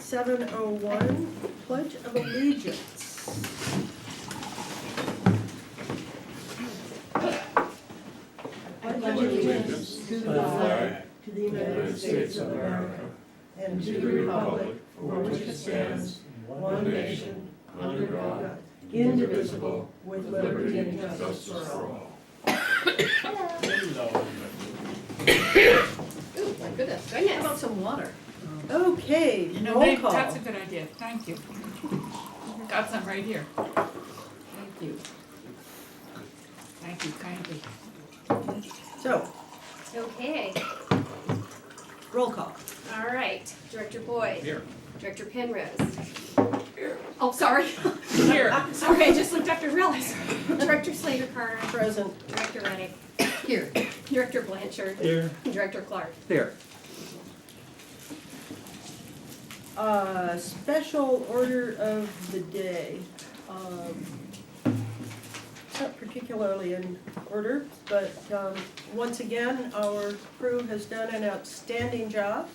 7:01, Pledge of Allegiance. I pledge allegiance to the flag, to the United States of America, and to the republic for which it stands, one nation, under God, indivisible, with liberty and justice for all. Ooh, my goodness. How about some water? Okay, You know, roll call. that's a good idea, thank you. Got some right here. Thank you. Thank you kindly. So, Okay, roll call. all right. Director Boyd. Here. Director Penrose. Here. Oh, sorry. Here. Sorry, I just looked up and realized. Director Slater Carter. Present. Director Reddick. Here. Director Blanchard. Here. Director Clark. Here. Special order of the day. It's not particularly in order, but once again, our crew has done an outstanding job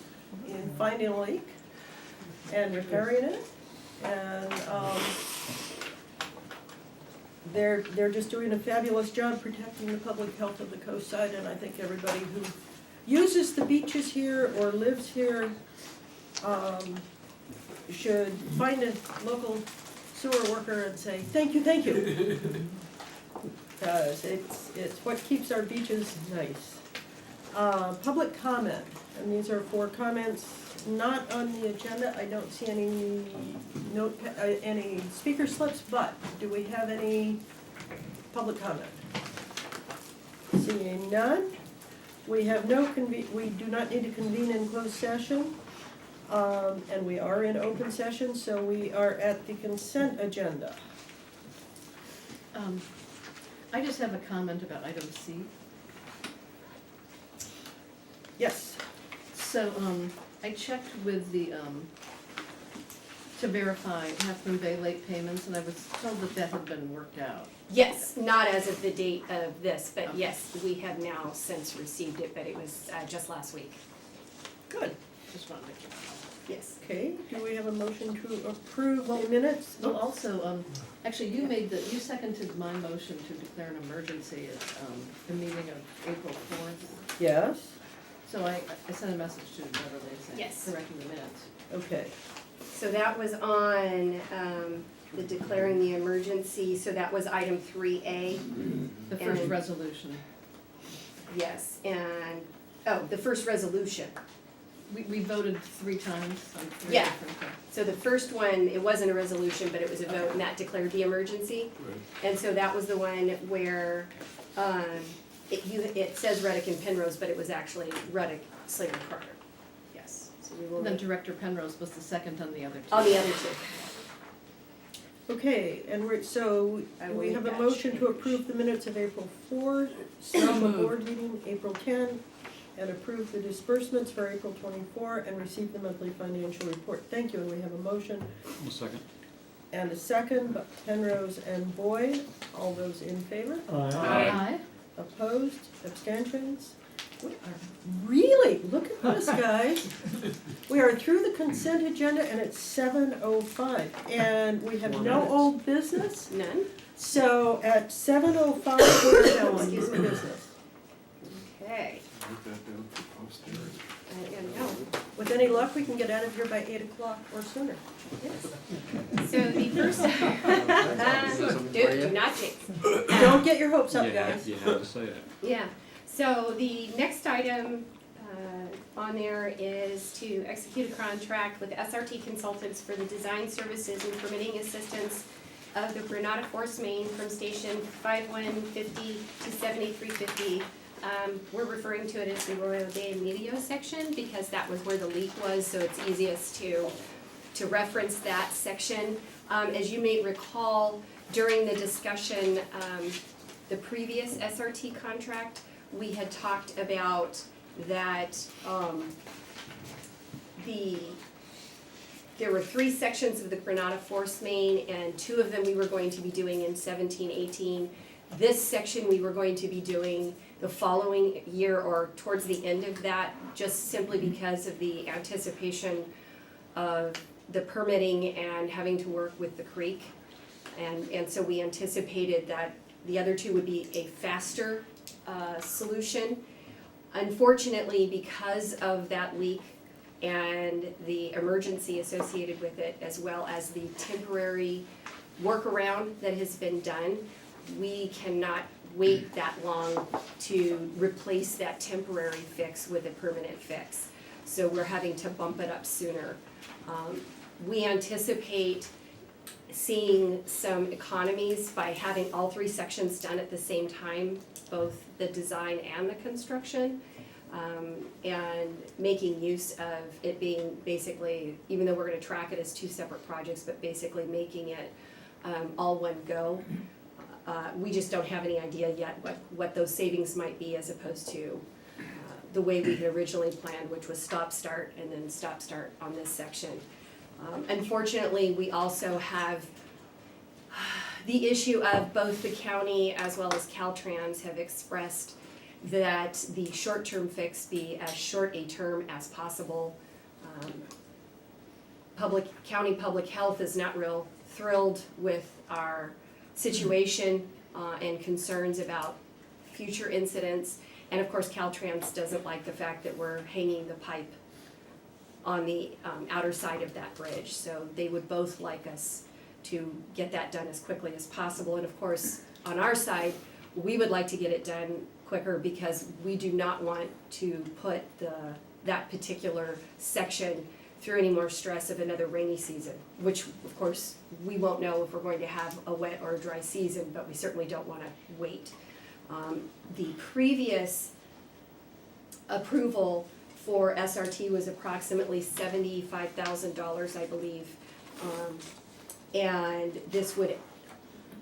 in finding a leak and repairing it. And they're just doing a fabulous job protecting the public health of the coast side, and I think everybody who uses the beaches here or lives here should find a local sewer worker and say, thank you, thank you. Because it's what keeps our beaches nice. Public comment, and these are for comments not on the agenda. I don't see any any speaker slips, but do we have any public comment? Seeing none, we have we do not need to convene in closed session. And we are in open session, so we are at the consent agenda. I just have a comment about item C. Yes. So, I checked with the, to verify Half Moon Bay late payments, and I was told that that had been worked out. Yes, not as of the date of this, but Okay. yes, we have now since received it, but it was just last week. Good. Just wanted to check. Yes. Okay, do we have a motion to approve the minutes? Well, also, actually, you seconded my motion to declare an emergency at, the meeting of April 4th. Yes, So I sent a message to Beverly saying, Yes. correcting the minutes. okay. So that was on the declaring the emergency, so that was item 3A. The first And- resolution. Yes, and, oh, the first resolution. We voted 3 times on 3 Yeah. different things. So the first one, it wasn't a resolution, but it was a vote, and that declared the emergency. And so that was the one where it says Reddick and Penrose, but it was actually Reddick, Slater, Carter. Yes, so we will, And then Director Penrose was the second on the other 2. on the other two. Okay, and I will we have make a that motion to change. approve the minutes of April 4th, special board meeting April 10, and approve the disbursements for April 24, and receive the monthly financial report. Thank you, and we have a motion A second. and a second, but Penrose and Boyd, all those in favor? Aye. Opposed, abstentions? We are really, look at this, guys. We are through the consent agenda and it's 7:05, and we have no old business. None? So at 7:05, we're now on new business. Okay. I know. With any luck, we can get out of here by 8 o'clock or sooner. So the first, do not jinx. Don't get your hopes up, guys. You have to say it. Yeah, so the next item on there is to execute a contract with SRT Consultants for the design services and permitting assistance of the Granada Force Main from station 5150 to 7350. We're referring to it as the Royal Day Medio section because that was where the leak was, so it's easiest to reference that section. As you may recall, during the discussion, the previous SRT contract, we had talked about that there were 3 sections of the Granada Force Main, and 2 of them we were going to be doing in 17-18. This section we were going to be doing the following year or towards the end of that, just simply because of the anticipation of the permitting and having to work with the creek. And so we anticipated that the other two would be a faster solution. Unfortunately, because of that leak and the emergency associated with it, as well as the temporary workaround that has been done, we cannot wait that long to replace that temporary fix with a permanent fix. So we're having to bump it up sooner. We anticipate seeing some economies by having all three sections done at the same time, both the design and the construction, and making use of it being basically, even though we're gonna track it as two separate projects, but basically making it all one go. We just don't have any idea yet what those savings might be as opposed to the way we had originally planned, which was stop-start and then stop-start on this section. Unfortunately, we also have the issue of both the county as well as Caltrans have expressed that the short-term fix be as short a term as possible. County Public Health is not real thrilled with our situation and concerns about future incidents. And of course, Caltrans doesn't like the fact that we're hanging the pipe on the outer side of that bridge. So they would both like us to get that done as quickly as possible. And of course, on our side, we would like to get it done quicker because we do not want to put that particular section through any more stress of another rainy season, which of course, we won't know if we're going to have a wet or a dry season, but we certainly don't wanna wait. The previous approval for SRT was approximately $75,000, I believe. And this would,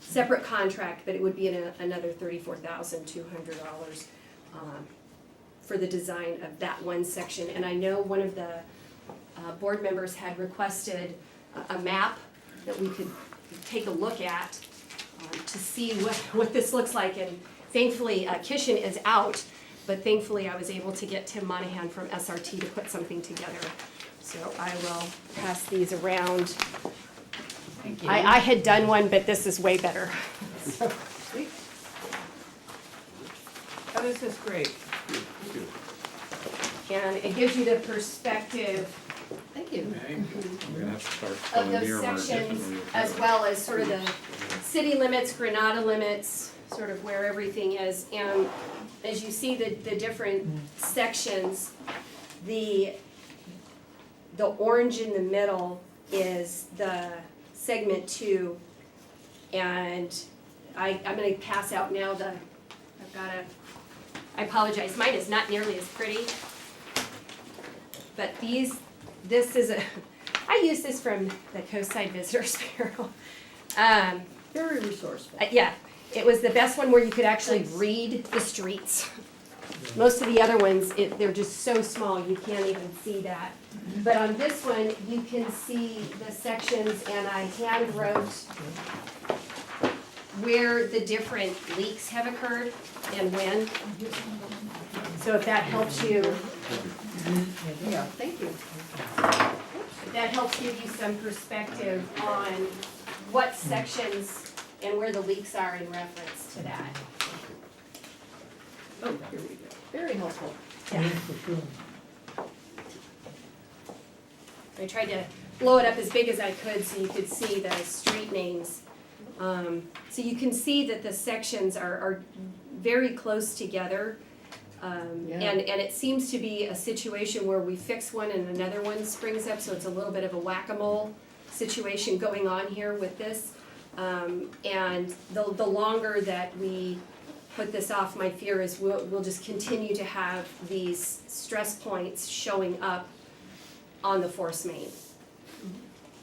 separate contract, but it would be another $34,200 for the design of that one section. And I know one of the board members had requested a map that we could take a look at to see what this looks like. And thankfully, Kishan is out, but thankfully I was able to get Tim Monahan from SRT to put something together. So I will pass these around. Thank you. I had done one, but this is way better. So, Oh, this is great. and it gives you the perspective Thank you. We're gonna have to start of going those near our sections, different- as well as sort of the city limits, Granada limits, sort of where everything is. And as you see the different sections, the orange in the middle is the segment 2. And I'm gonna pass out now I apologize, mine is not nearly as pretty. But this is I use this from the Coastside Visitors Bureau. Very resourceful. Yeah, it was the best one where you could actually read the streets. Most of the other ones, they're just so small, you can't even see that. But on this one, you can see the sections, and I hand wrote where the different leaks have occurred and when. So if that helps you, Yeah, thank you. that helps give you some perspective on what sections and where the leaks are in reference to that. Oh, here we go. Very helpful. Yeah. I tried to blow it up as big as I could so you could see the street names. So you can see that the sections are very close together. Yeah. And it seems to be a situation where we fix one and another one springs up, so it's a little bit of a whack-a-mole situation going on here with this. And the longer that we put this off, my fear is we'll just continue to have these stress points showing up on the force main.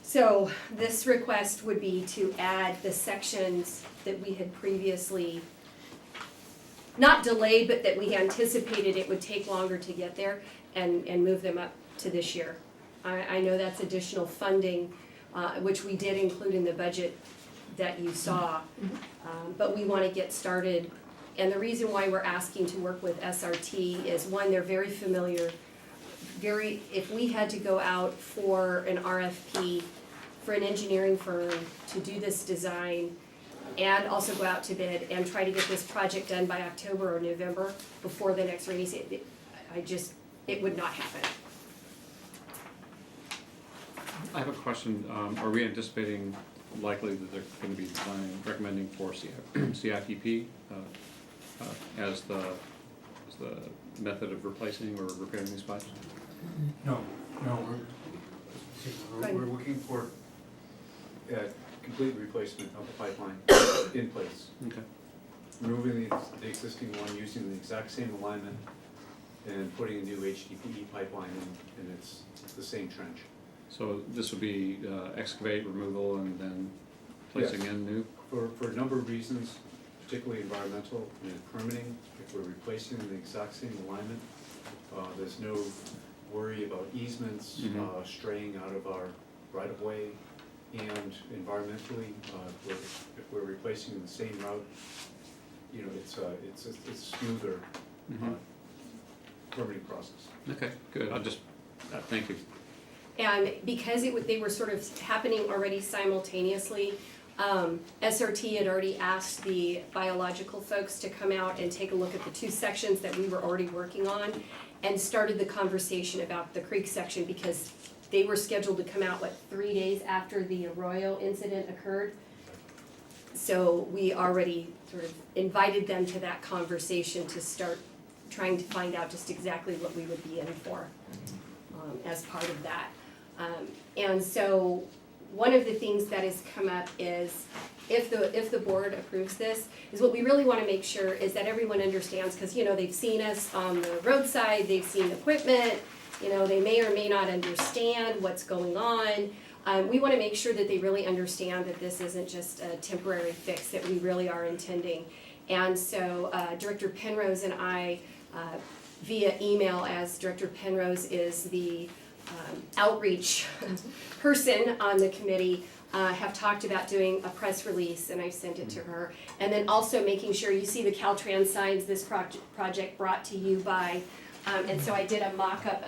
So this request would be to add the sections that we had previously not delayed, but that we anticipated it would take longer to get there, and move them up to this year. I know that's additional funding, which we did include in the budget that you saw, but we want to get started. And the reason why we're asking to work with SRT is, one, they're very familiar if we had to go out for an RFP for an engineering firm to do this design and also go out to bid and try to get this project done by October or November before the next rainy season, it would not happen. I have a question. Are we anticipating likely that they're going to be recommending for CIPP as the method of replacing or repairing these pipes? No, Right. we're looking for a complete replacement of the pipeline in place. Okay. Removing the existing one, using the exact same alignment, and putting a new HDPE pipeline in, and it's the same trench. So this would be excavate, removal, and then placing Yes. in new? For a number of reasons, particularly environmental and permitting, if we're replacing the exact same alignment, there's no worry about easements Mhm. straying out of our right-of-way, and environmentally, if we're replacing the same route, you know, it's a smoother Mhm. permitting process. Okay, good. Thank you. And because they were sort of happening already simultaneously, SRT had already asked the biological folks to come out and take a look at the two sections that we were already working on and started the conversation about the creek section because they were scheduled to come out, 3 days after the Arroyo incident occurred? So we already sort of invited them to that conversation to start trying to find out just exactly what we would be in for as part of that. And so one of the things that has come up is if the board approves this, is what we really want to make sure is that everyone understands, because they've seen us on the roadside, they've seen equipment, they may or may not understand what's going on. We want to make sure that they really understand that this isn't just a temporary fix, that we really are intending. And so Director Penrose and I, via email, as Director Penrose is the outreach person on the committee, have talked about doing a press release, and I sent it to her. And then also making sure you see the Caltrans signs this project brought to you by, and so I did a mock-up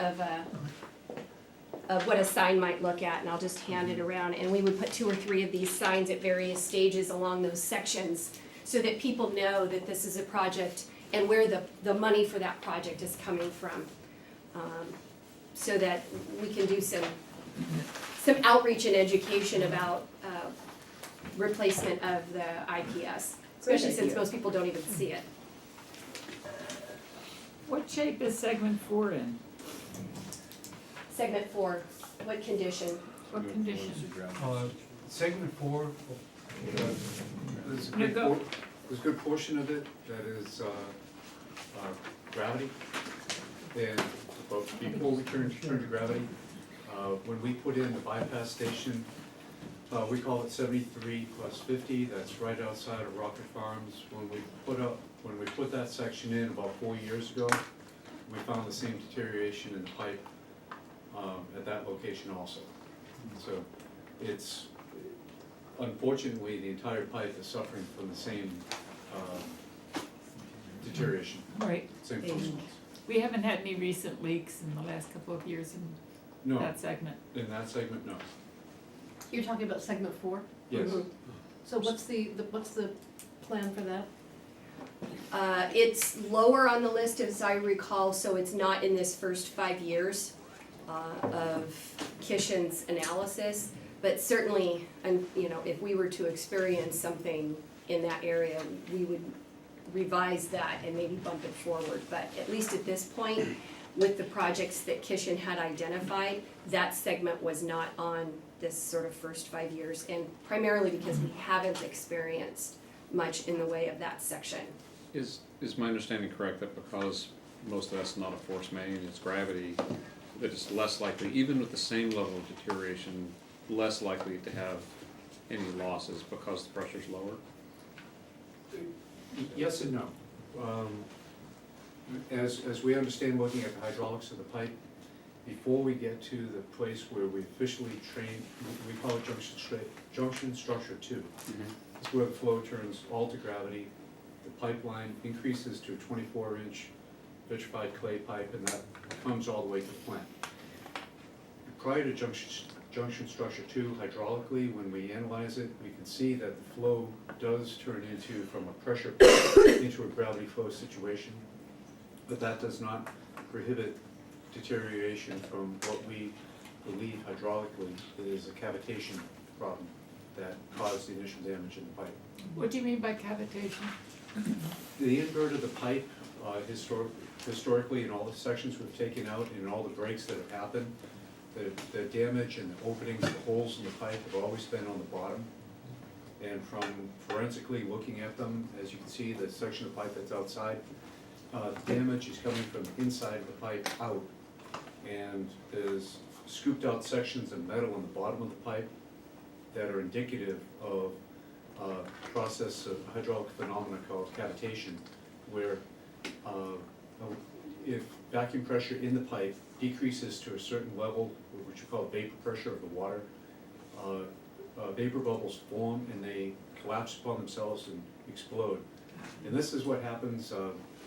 of what a sign might look at, and I'll just hand it around. And we would put 2 or 3 of these signs at various stages along those sections so that people know that this is a project and where the money for that project is coming from. So that we can do some outreach and education about replacement of the IPS, especially since most people don't even see it. What shape is segment 4 in? Segment 4, what condition? What condition? Segment 4, there's a No, go. good portion of it that is gravity. And before we turn to gravity, when we put in the bypass station, we call it 73 plus 50. That's right outside of Rocket Farms. When we put that section in about 4 years ago, we found the same deterioration in the pipe at that location also. So it's unfortunately the entire pipe is suffering from the same deterioration, Right. same functions. We haven't had any recent leaks in the last couple of years in No, that segment. in that segment, no. You're talking about segment 4? Yes. Mhm. So what's the plan for that? It's lower on the list as I recall, so it's not in this first 5 years of Kishen's analysis. But certainly, if we were to experience something in that area, we would revise that and maybe bump it forward. But at least at this point, with the projects that Kishen had identified, that segment was not on this sort of first 5 years, and primarily because we haven't experienced much in the way of that section. Is my understanding correct that because most of that's not a force main, it's gravity, that it's less likely, even with the same level of deterioration, less likely to have any losses because the pressure's lower? Yes and no. As we understand, looking at the hydraulics of the pipe, before we get to the place where we officially train, we call it junction structure 2. It's where the flow turns all to gravity. The pipeline increases to a 24-inch vitrified clay pipe, and that comes all the way to the plant. Prior to junction structure 2, hydraulically, when we analyze it, we can see that the flow does turn into, from a pressure into a gravity flow situation, but that does not prohibit deterioration from what we believe hydraulically is a cavitation problem that caused the initial damage in the pipe. What do you mean by cavitation? The invert of the pipe, historically, in all the sections we've taken out, and in all the breaks that have happened, the damage and the openings, the holes in the pipe have always been on the bottom. And from forensically looking at them, as you can see, the section of pipe that's outside, damage is coming from the inside of the pipe out. And there's scooped out sections of metal on the bottom of the pipe that are indicative of a process of hydraulic phenomena called cavitation, where if vacuum pressure in the pipe decreases to a certain level, which we call vapor pressure of the water, vapor bubbles form and they collapse upon themselves and explode. And this is what happens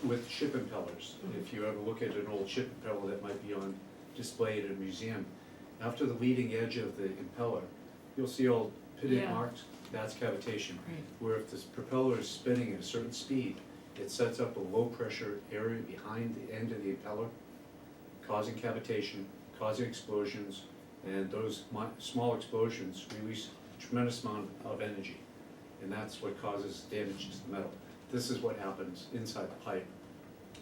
with ship impellers. If you ever look at an old ship impeller that might be on display at a museum, after the leading edge of the impeller, you'll see all pitted Yeah. marks. That's cavitation. Right. Where if this propeller is spinning at a certain speed, it sets up a low pressure area behind the end of the impeller, causing cavitation, causing explosions, and those small explosions release a tremendous amount of energy, and that's what causes damage to the metal. This is what happens inside the pipe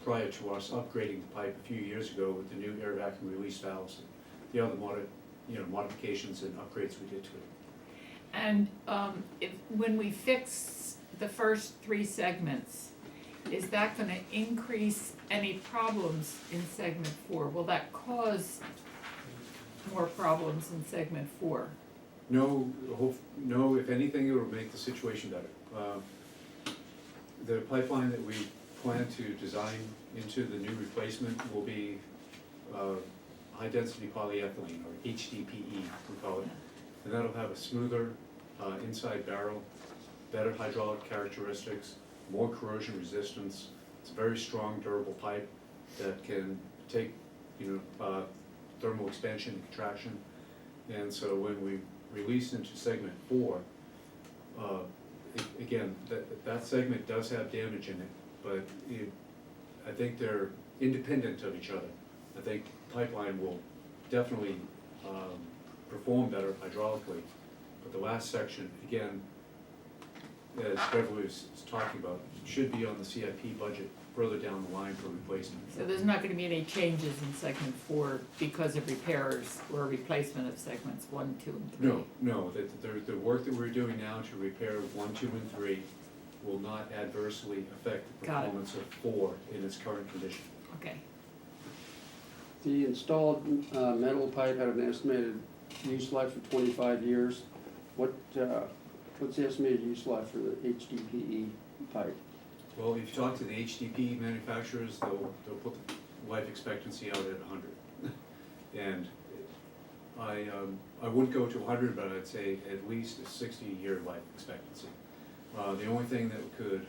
prior to us upgrading the pipe a few years ago with the new air vacuum release valves and the other modifications and upgrades we did to it. And when we fix the first 3 segments, is that gonna increase any problems in segment 4? Will that cause more problems in segment 4? No, if anything, it will make the situation better. The pipeline that we plan to design into the new replacement will be high-density polyethylene, or HDPE, we call it. And that'll have a smoother inside barrel, better hydraulic characteristics, more corrosion resistance. It's a very strong, durable pipe that can take, thermal expansion and contraction. And so when we release into segment 4, again, that segment does have damage in it, but I think they're independent of each other. I think pipeline will definitely perform better hydraulically, but the last section, again, as Beverly was talking about, should be on the CIP budget further down the line for replacement. So there's not gonna be any changes in segment 4 because of repairs or replacement of segments 1, 2, and 3? No, the work that we're doing now to repair 1, 2, and 3 will not adversely affect the Got it. performance of 4 in its current condition. Okay. The installed metal pipe had an estimated use life of 25 years. What's the estimated use life for the HDPE pipe? Well, if you talk to the HDPE manufacturers, they'll put the life expectancy out at 100. And I wouldn't go to 100, but I'd say at least a 60-year life expectancy. The only thing that could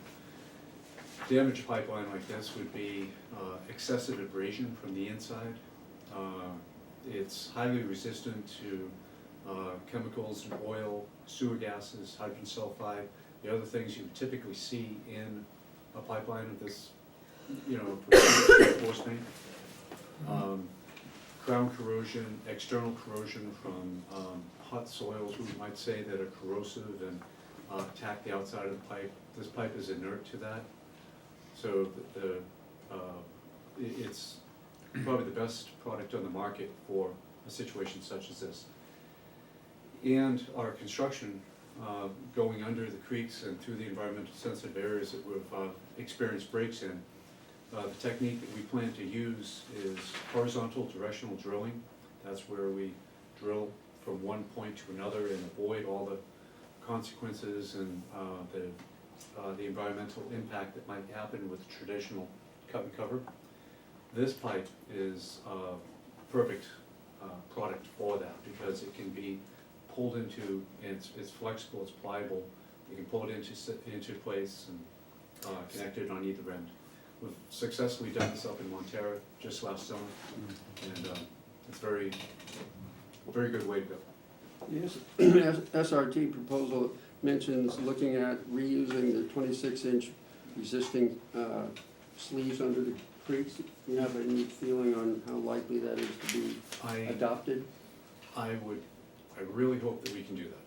damage a pipeline like this would be excessive abrasion from the inside. It's highly resistant to chemicals and oil, sewer gases, hydrogen sulfide, the other things you would typically see in a pipeline of this, force main. Crown corrosion, external corrosion from hot soils, we might say, that are corrosive and attack the outside of the pipe. This pipe is inert to that, so it's probably the best product on the market for a situation such as this. And our construction, going under the creeks and through the environmental sensitive areas that we've experienced breaks in, the technique that we plan to use is horizontal directional drilling. That's where we drill from one point to another and avoid all the consequences and the environmental impact that might happen with traditional cut and cover. This pipe is a perfect product for that because it can be pulled into, and it's flexible, it's pliable. You can pull it into place and connect it on either end. we've successfully done this up in Montera just last summer, and it's very good way to go. Yes, SRT proposal mentions looking at reusing the 26-inch existing sleeves under the creeks. Do you have any feeling on how likely that is to be adopted? I really hope that we can do that,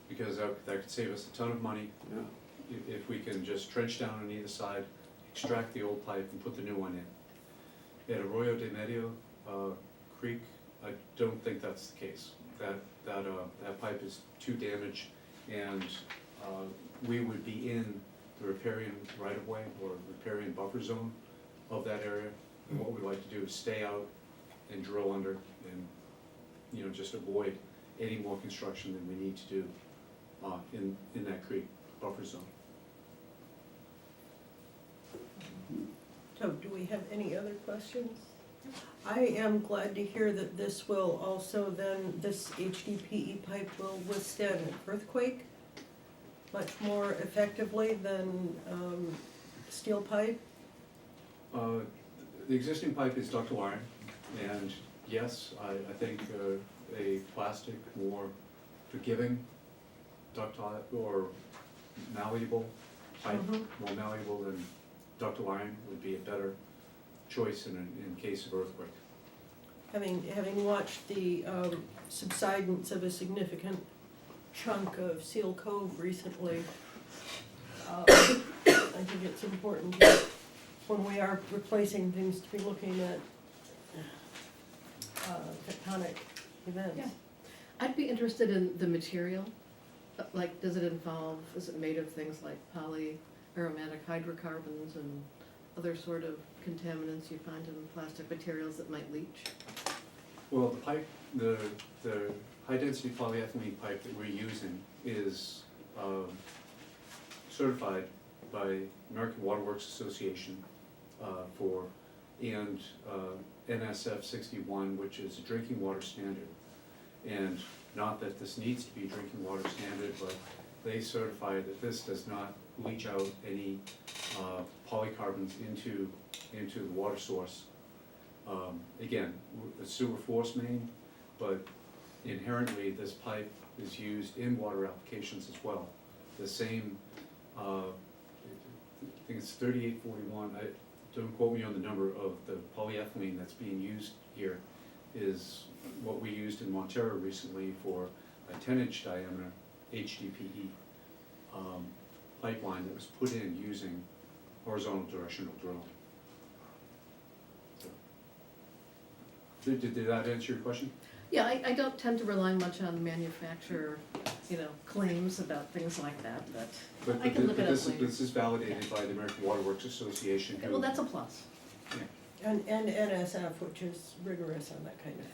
because that could save us a ton of money. Yeah. If we can just trench down on either side, extract the old pipe and put the new one in. At Arroyo de Medio Creek, I don't think that's the case. That pipe is too damaged, and we would be in the riparian right-of-way or riparian buffer zone of that area. And what we'd like to do is stay out and drill under and, you know, just avoid any more construction than we need to do in that creek buffer zone. So do we have any other questions? I am glad to hear that this will also then, this HDPE pipe will withstand an earthquake much more effectively than steel pipe. The existing pipe is ductile iron, and yes, I think a plastic more forgiving ductile or malleable pipe, more malleable than ductile iron would be a better choice in case of earthquake. Having watched the subsidence of a significant chunk of Seal Cove recently, I think it's important to, when we are replacing things, to be looking at tectonic events. Yeah. I'd be interested in the material, like, is it made of things like polyaromatic hydrocarbons and other sort of contaminants you find in plastic materials that might leach? Well, the pipe, the high-density polyethylene pipe that we're using is certified by American Water Works Association and NSF 61, which is a drinking water standard. And not that this needs to be drinking water standard, but they certify that this does not leach out any polycarbons into the water source. Again, a sewer force main, but inherently this pipe is used in water applications as well. The same, I think it's 3841, don't quote me on the number of the polyethylene that's being used here, is what we used in Montera recently for a 10-inch diameter HDPE pipeline that was put in using horizontal directional drilling. So, did that answer your question? Yeah, I don't tend to rely much on manufacturer, claims about things like that, but I can look it up later. This is validated by the American Water Works Association. Okay, well, that's a plus. And NSF, which is rigorous on that kind of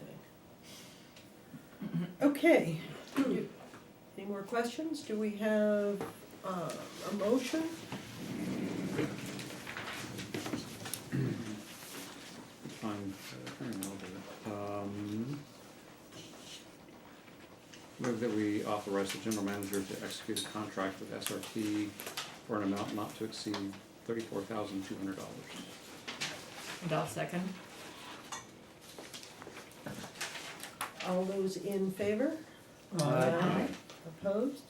thing. Okay, any more questions? Do we have a motion? Move that we authorize the general manager to execute a contract with SRT for an amount not to exceed $34,200. And I'll second. All those in favor? Aye. Opposed?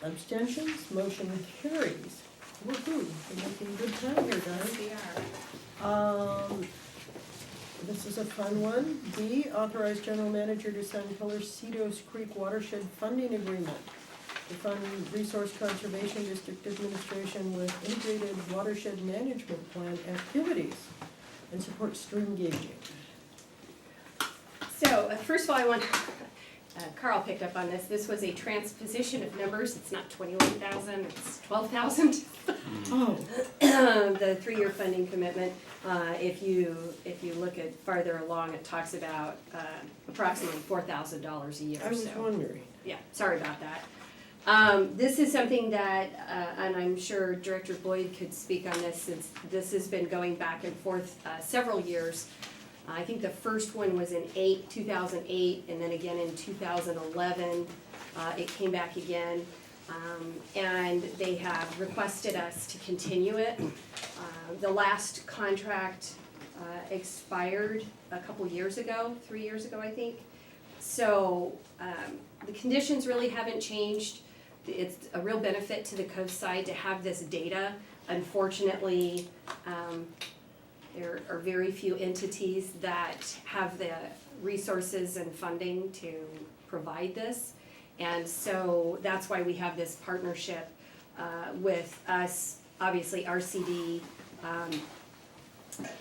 Abstentions? Motion carries. Woo-hoo, we're making good time here, guys. We are. This is a fun one. D, authorize general manager to sign Cedars Creek Watershed Funding Agreement to fund Resource Conservation District Administration with integrated watershed management plan activities and support stream gauging. So, first of all, I want, Carl picked up on this. This was a transposition of numbers. It's not 21,000, it's 12,000. Oh. The 3-year funding commitment. If you look at farther along, it talks about approximately $4,000 a year. I was wondering. Yeah, sorry about that. This is something that, and I'm sure Director Boyd could speak on this, since this has been going back and forth several years. I think the first one was in 2008, and then again in 2011. It came back again. And they have requested us to continue it. The last contract expired a couple years ago, 3 years ago, I think. So the conditions really haven't changed. It's a real benefit to the coast side to have this data. Unfortunately, there are very few entities that have the resources and funding to provide this. And so that's why we have this partnership with us, obviously RCD,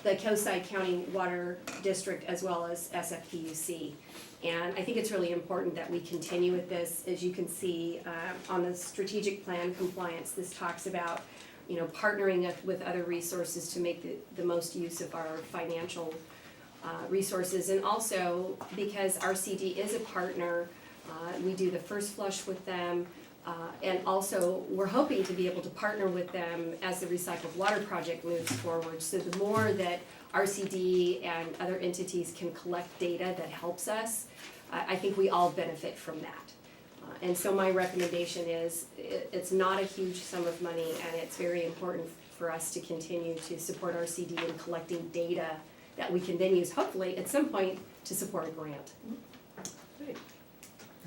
the Coastside County Water District, as well as SFPUC. And I think it's really important that we continue with this. As you can see on the strategic plan compliance, this talks about, you know, partnering with other resources to make the most use of our financial resources. And also, because RCD is a partner, we do the first flush with them. And also, we're hoping to be able to partner with them as the recycled water project moves forward. So the more that RCD and other entities can collect data that helps us, I think we all benefit from that. And so my recommendation is, it's not a huge sum of money, and it's very important for us to continue to support RCD in collecting data that we can then use, hopefully, at some point, to support a grant. Great.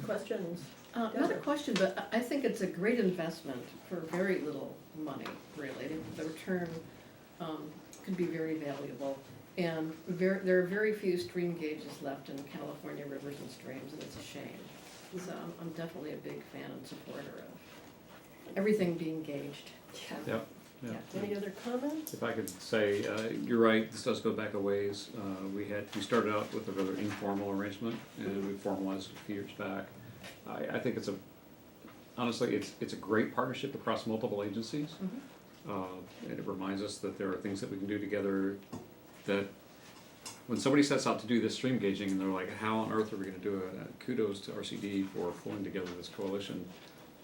Questions? Not a question, but I think it's a great investment for very little money, really. The return could be very valuable. And there are very few stream gauges left in California rivers and streams, and it's a shame. So I'm definitely a big fan and supporter of everything being gauged. Yep. Yeah. Any other comments? If I could say, you're right, this does go back a ways. We started out with a rather informal arrangement, and we formalized it a few years back. I think honestly, it's a great partnership across multiple agencies. And it reminds us that there are things that we can do together that when somebody sets out to do this stream gauging and they're like, how on earth are we gonna do it? Kudos to RCD for pulling together this coalition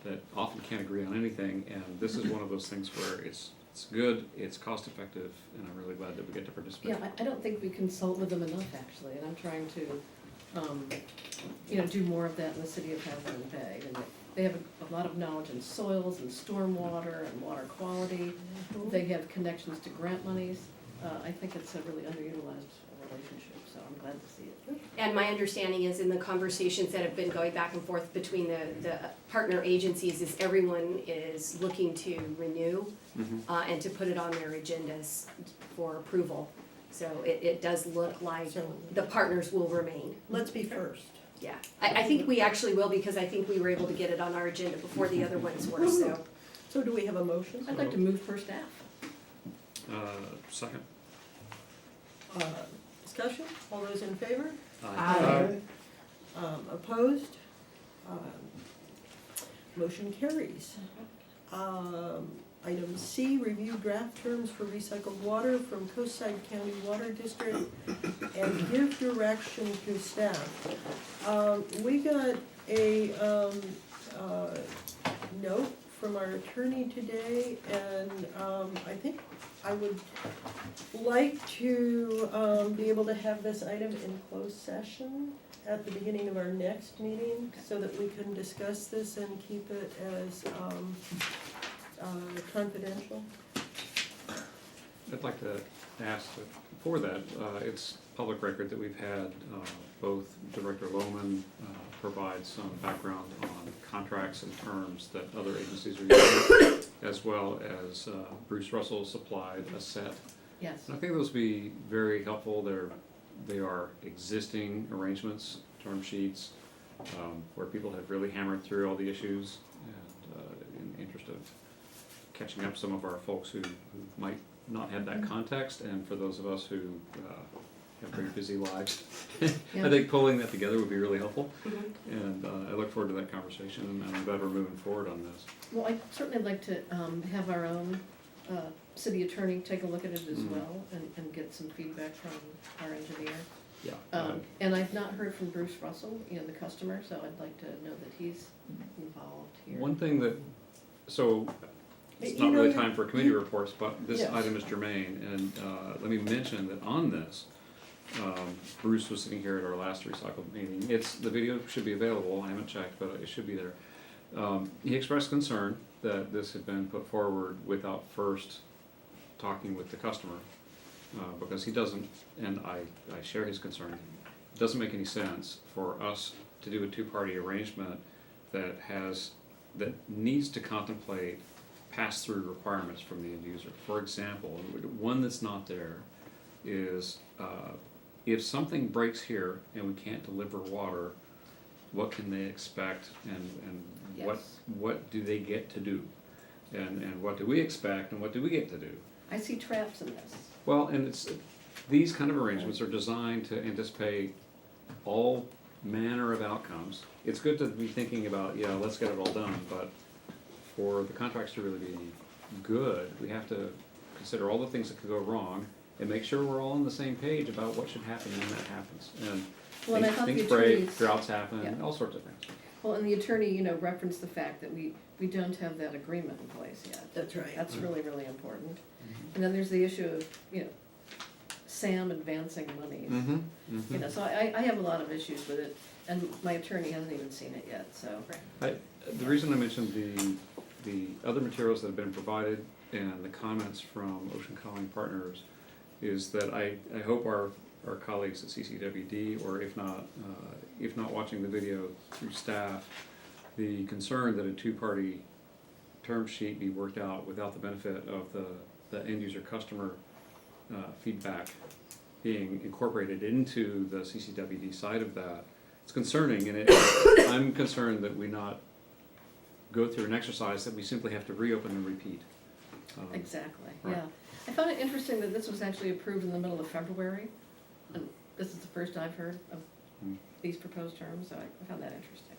that often can't agree on anything, and this is one of those things where it's good, it's cost effective, and I'm really glad that we get to participate. Yeah, I don't think we consult with them enough, actually, and I'm trying to, do more of that in the city of Havilland Bay. And they have a lot of knowledge in soils and stormwater and water quality. They have connections to grant monies. I think it's a really underutilized relationship, so I'm glad to see it. And my understanding is in the conversations that have been going back and forth between the partner agencies is everyone is looking to renew and to put it on their agendas for approval. So it does look like the partners will remain. Let's be first. Yeah, I think we actually will, because I think we were able to get it on our agenda before the other ones were, so. So do we have a motion? I'd like to move for staff. Second. Discussion? All those in favor? Aye. Opposed? Motion carries. Item C, review draft terms for recycled water from Coastside County Water District and give direction to staff. We got a note from our attorney today, and I think I would like to be able to have this item in closed session at the beginning of our next meeting, so that we can discuss this and keep it as confidential. I'd like to ask that for that, it's public record that we've had both Director Lohman provide some background on contracts and terms that other agencies are using, as well as Bruce Russell supplied a set. Yes. And I think those would be very helpful. They are existing arrangements, term sheets, where people have really hammered through all the issues, and in the interest of catching up some of our folks who might not have that context, and for those of us who have very busy lives. I think pulling that together would be really helpful, and I look forward to that conversation, and I'm glad we're moving forward on this. Well, I'd certainly like to have our own city attorney take a look at it as well, and get some feedback from our engineer. Yeah. And I've not heard from Bruce Russell, the customer, so I'd like to know that he's involved here. One thing that, so, it's not really time for committee reports, but this item is germane, and let me mention that on this, Bruce was sitting here at our last recycled meeting. The video should be available, I haven't checked, but it should be there. He expressed concern that this had been put forward without first talking with the customer, because he doesn't, and I share his concern, it doesn't make any sense for us to do a two-party arrangement that needs to contemplate pass-through requirements from the end user. For example, one that's not there is, if something breaks here and we can't deliver water, what can they expect, and what do they get to do? And what do we expect, and what do we get to do? I see traps in this. Well, and these kind of arrangements are designed to anticipate all manner of outcomes. It's good to be thinking about, yeah, let's get it all done, but for the contracts to really be good, we have to consider all the things that could go wrong and make sure we're all on the same page about what should happen when that happens. And Well, and I thought things the break, attorneys, droughts happen, Yeah. all sorts of things. well, and the attorney, referenced the fact that we don't have that agreement in place yet. That's right. That's really, really important. And then there's the issue of, Sam advancing money. So I have a lot of issues with it, and my attorney hasn't even seen it yet, so. The reason I mentioned the other materials that have been provided and the comments from Ocean Calling Partners is that I hope our colleagues at CCWD, or if not watching the video through staff, the concern that a two-party term sheet be worked out without the benefit of the end user customer feedback being incorporated into the CCWD side of that, it's concerning, and I'm concerned that we not go through an exercise that we simply have to reopen and repeat. Exactly, Right. yeah. I found it interesting that this was actually approved in the middle of February, and this is the first I've heard of these proposed terms, so I found that interesting.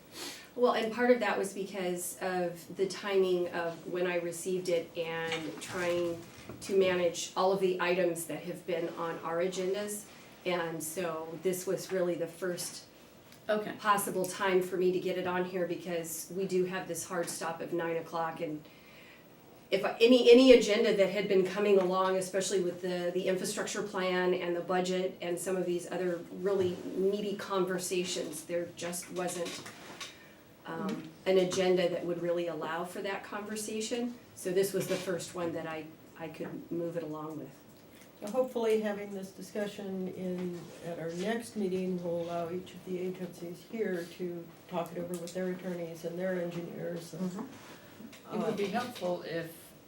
Well, and part of that was because of the timing of when I received it and trying to manage all of the items that have been on our agendas. And so this was really the first Okay, possible time for me to get it on here, because we do have this hard stop of 9 o'clock, and if any agenda that had been coming along, especially with the infrastructure plan and the budget and some of these other really meaty conversations, there just wasn't an agenda that would really allow for that conversation. So this was the first one that I could move it along with. So hopefully having this discussion at our next meeting will allow each of the agencies here to talk it over with their attorneys and their engineers. And, It would be helpful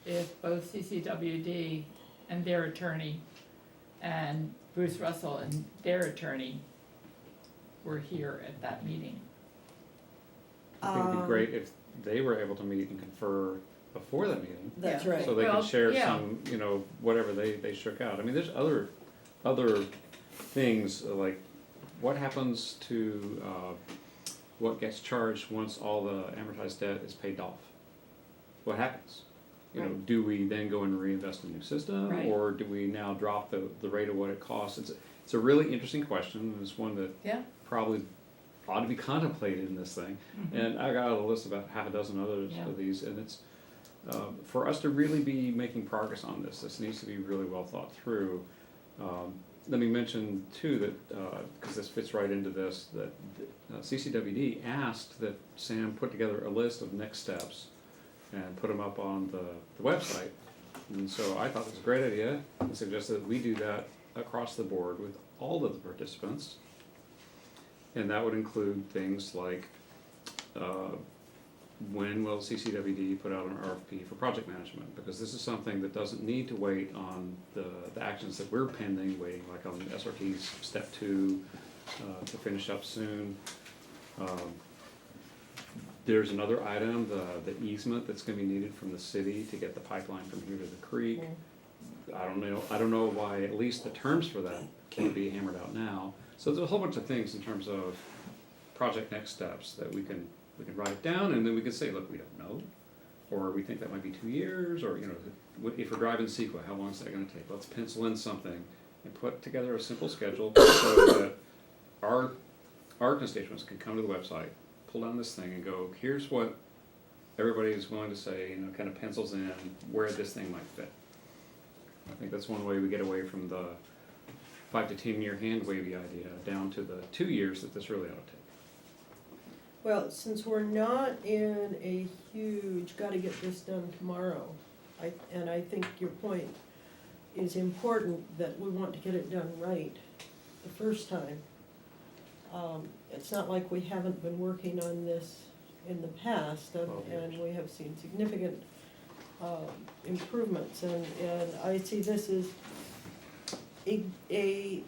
if both CCWD and their attorney and Bruce Russell and their attorney were here at that meeting. I think it'd be great if they were able to meet and confer before the meeting, That's Yeah. right. so they Well, could share yeah. some, whatever they shook out. I mean, there's other things, like what happens to what gets charged once all the amortized debt is paid off? What happens? Do we then go and reinvest in a new system, Right. or do we now drop the rate of what it costs? It's a really interesting question, and it's one that yeah, probably ought to be contemplated in this thing. And I got a list about half a dozen others Yeah. of these, and it's, for us to really be making progress on this needs to be really well thought through. Let me mention too that, because this fits right into this, that CCWD asked that Sam put together a list of next steps and put them up on the website. And so I thought it was a great idea, and suggested that we do that across the board with all of the participants. And that would include things like, when will CCWD put out an RFP for project management? Because this is something that doesn't need to wait on the actions that we're pending, waiting like on SRT's step 2 to finish up soon. There's another item, the easement that's gonna be needed from the city to get the pipeline from here to the creek. I don't know why at least the terms for that can't be hammered out now. So there's a whole bunch of things in terms of project next steps that we can write down, and then we can say, look, we don't know, or we think that might be 2 years, or if we're driving CEQA, how long is that gonna take? Let's pencil in something and put together a simple schedule so that our constituents can come to the website, pull down this thing and go, here's what everybody is willing to say, kind of pencils in where this thing might fit. I think that's one way we get away from the 5 to 10 year hand wavy idea down to the 2 years that this really ought to take. Well, since we're not in a huge, gotta get this done tomorrow, and I think your point is important, that we want to get it done right the first time. It's not like we haven't been working on this in the past, and we have seen significant improvements, and I see this as a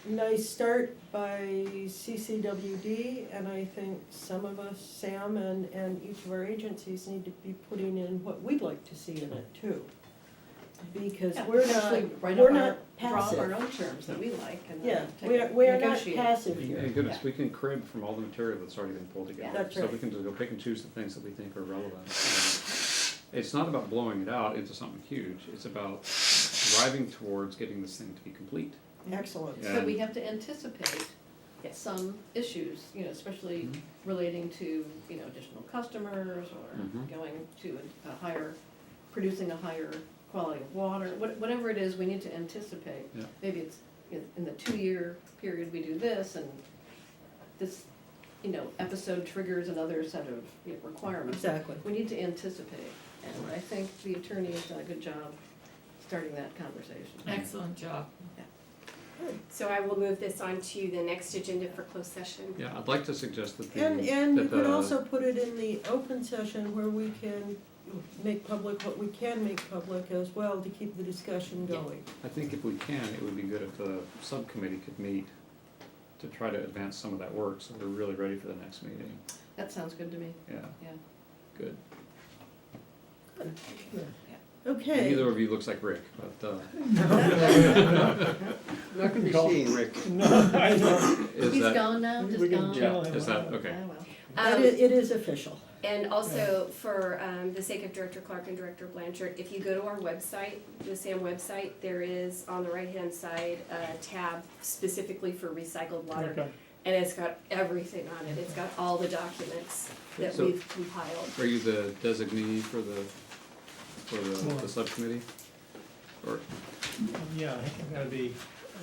nice start by CCWD, and I think some of us, Sam and each of our agencies, need to be putting in what we'd like to see in it too. Because Yeah, we're actually not, write we're up not draw up our passive. own terms that we like and Yeah, then we are not negotiate. passive Hey here. goodness, we can crib from all the material that's already been pulled together. That's So right. we can just go pick and choose the things that we think are relevant. And it's not about blowing it out into something huge, it's about driving towards getting this thing to be complete. Excellent. Yeah. But we have to anticipate Yes. some issues, especially Mhm. relating to, additional customers or Mhm. going to producing a higher quality of water, whatever it is, we need to anticipate. Yeah. Maybe it's in the 2-year period we do this and this, episode triggers another set of requirements. Exactly. We need to anticipate, and I think the attorney has done a good job starting that conversation. Excellent job. So I will move this on to the next agenda for closed session. Yeah, I'd like to suggest that the. And you that could the- also put it in the open session where we can make public what we can make public as well to keep the discussion Yeah. going. I think if we can, it would be good if the subcommittee could meet to try to advance some of that work, so we're really ready for the next meeting. That sounds good to me, Yeah, yeah. good. Okay. Neither of you looks like Rick, but, Not gonna be seen. Rick, I know. is He's that, gone now, We just can gone? tell him. is that, okay. Ah, well. It is official. And also, for the sake of Director Clark and Director Blanchard, if you go to our website, the SAM website, there is on the right-hand side a tab specifically for recycled water. Okay. And it's got everything on it. It's got all the documents that So- we've compiled. Are you the designee for the subcommittee? Or, Yeah, I think that'd be,